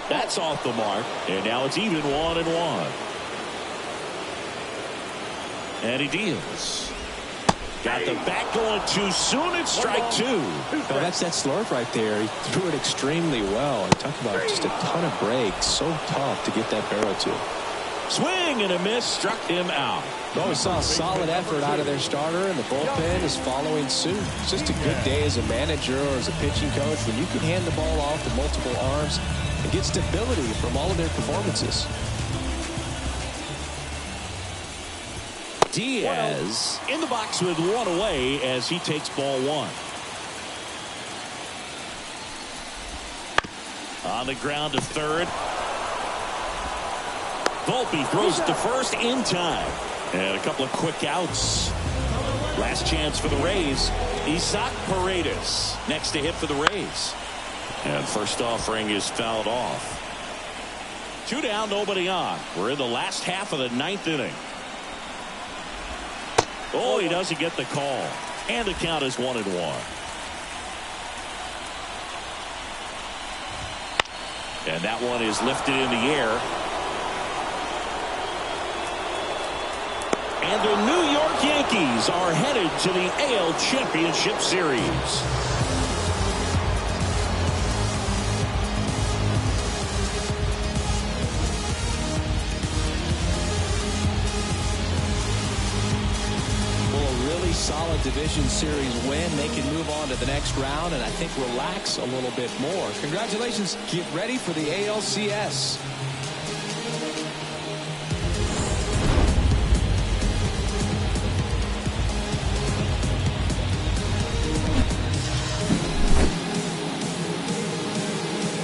That's off the mark. And now it's even 1-1. And he deals. Got the bat going too soon. It's strike 2. Oh, that's that slurve right there. He threw it extremely well. Talk about just a ton of breaks. So tough to get that barrel to. Swing and a miss, struck him out. Well, we saw a solid effort out of their starter, and the bullpen is following suit. It's just a good day as a manager or as a pitching coach when you can hand the ball off to multiple arms and get stability from all of their performances. Diaz in the box with 1 away as he takes ball 1. On the ground to third. Volpe throws it to first in time. And a couple of quick outs. Last chance for the Rays. Isaac Paredes next to hit for the Rays. And first offering is fouled off. 2 down, nobody on. We're in the last half of the 9th inning. Oh, he doesn't get the call. And the count is 1-1. And that one is lifted in the air. And the New York Yankees are headed to the AL Championship Series. Solid division series win. They can move on to the next round and I think relax a little bit more. Congratulations. Get ready for the ALCS.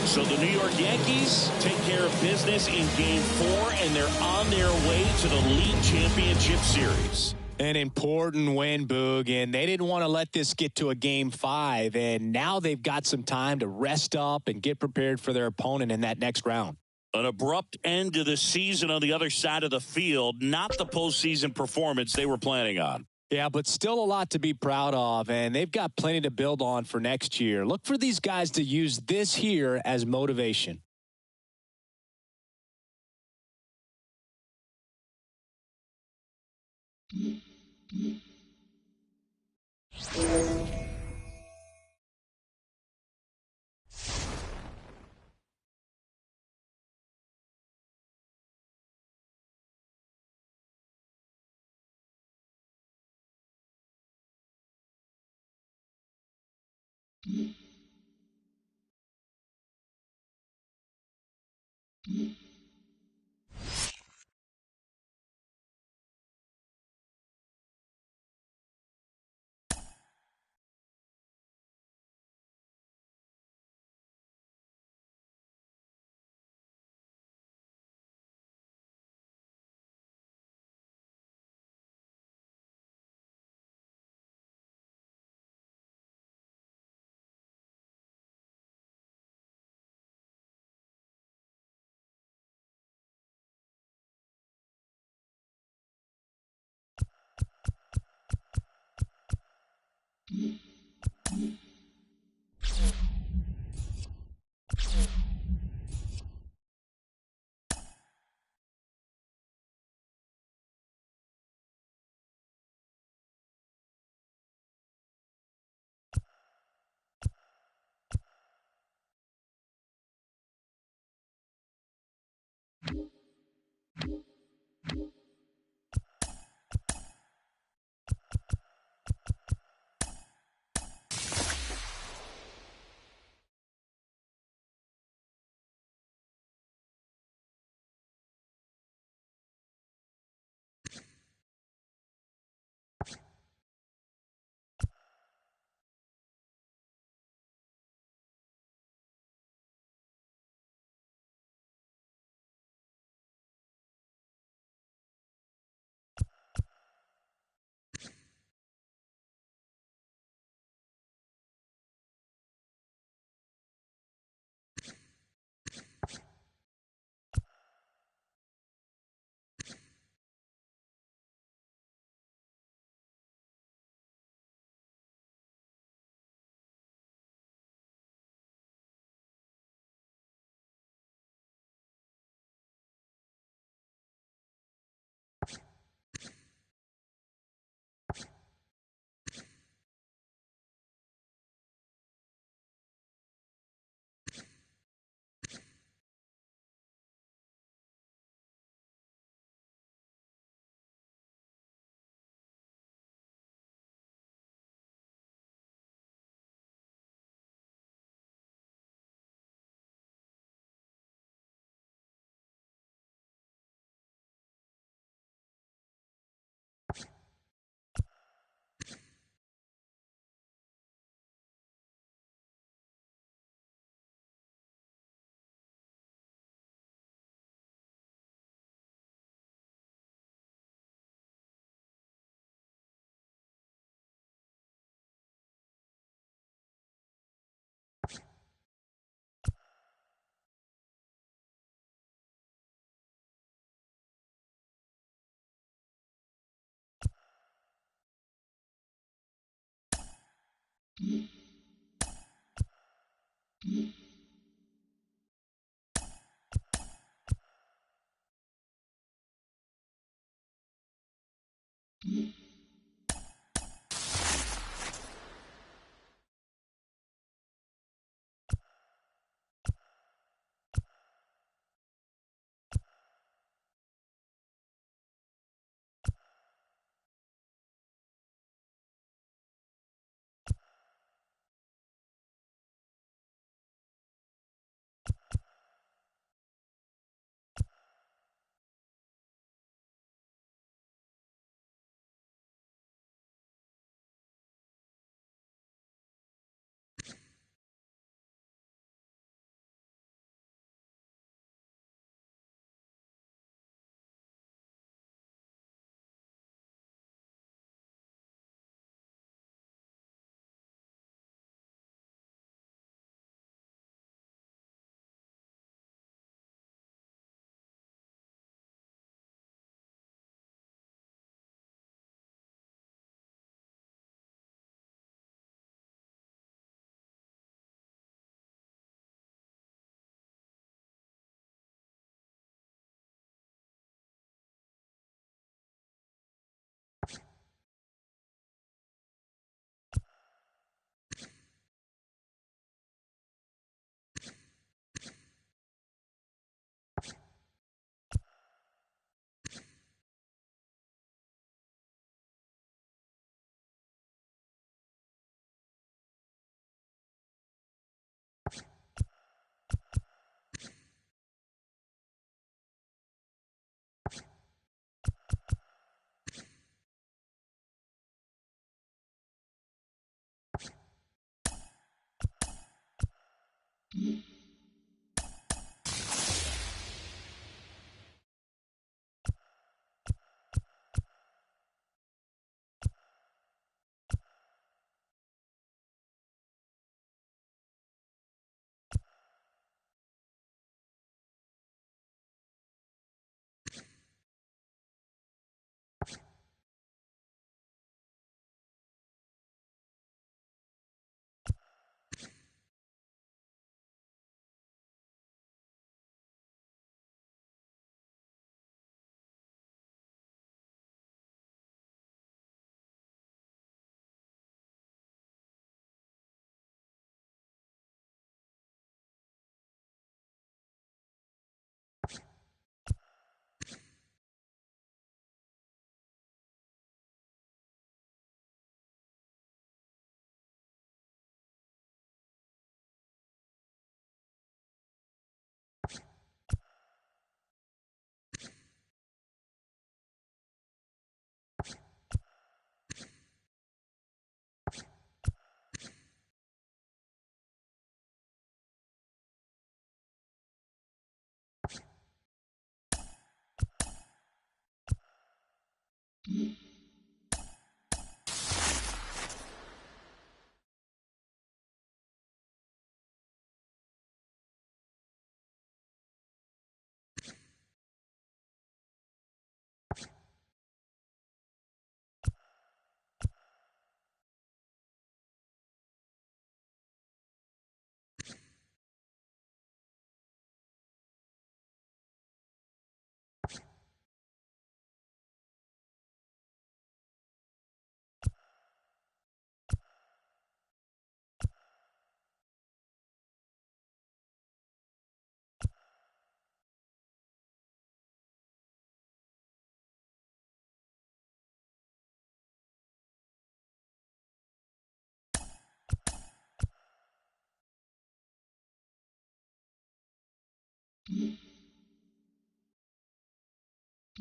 So the New York Yankees take care of business in Game 4, and they're on their way to the League Championship Series. An important win, Boog, and they didn't want to let this get to a Game 5, and now they've got some time to rest up and get prepared for their opponent in that next round. An abrupt end to the season on the other side of the field, not the postseason performance they were planning on. Yeah, but still a lot to be proud of, and they've got plenty to build on for next year. Look for these guys to use this here as motivation.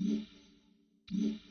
Mm-hmm.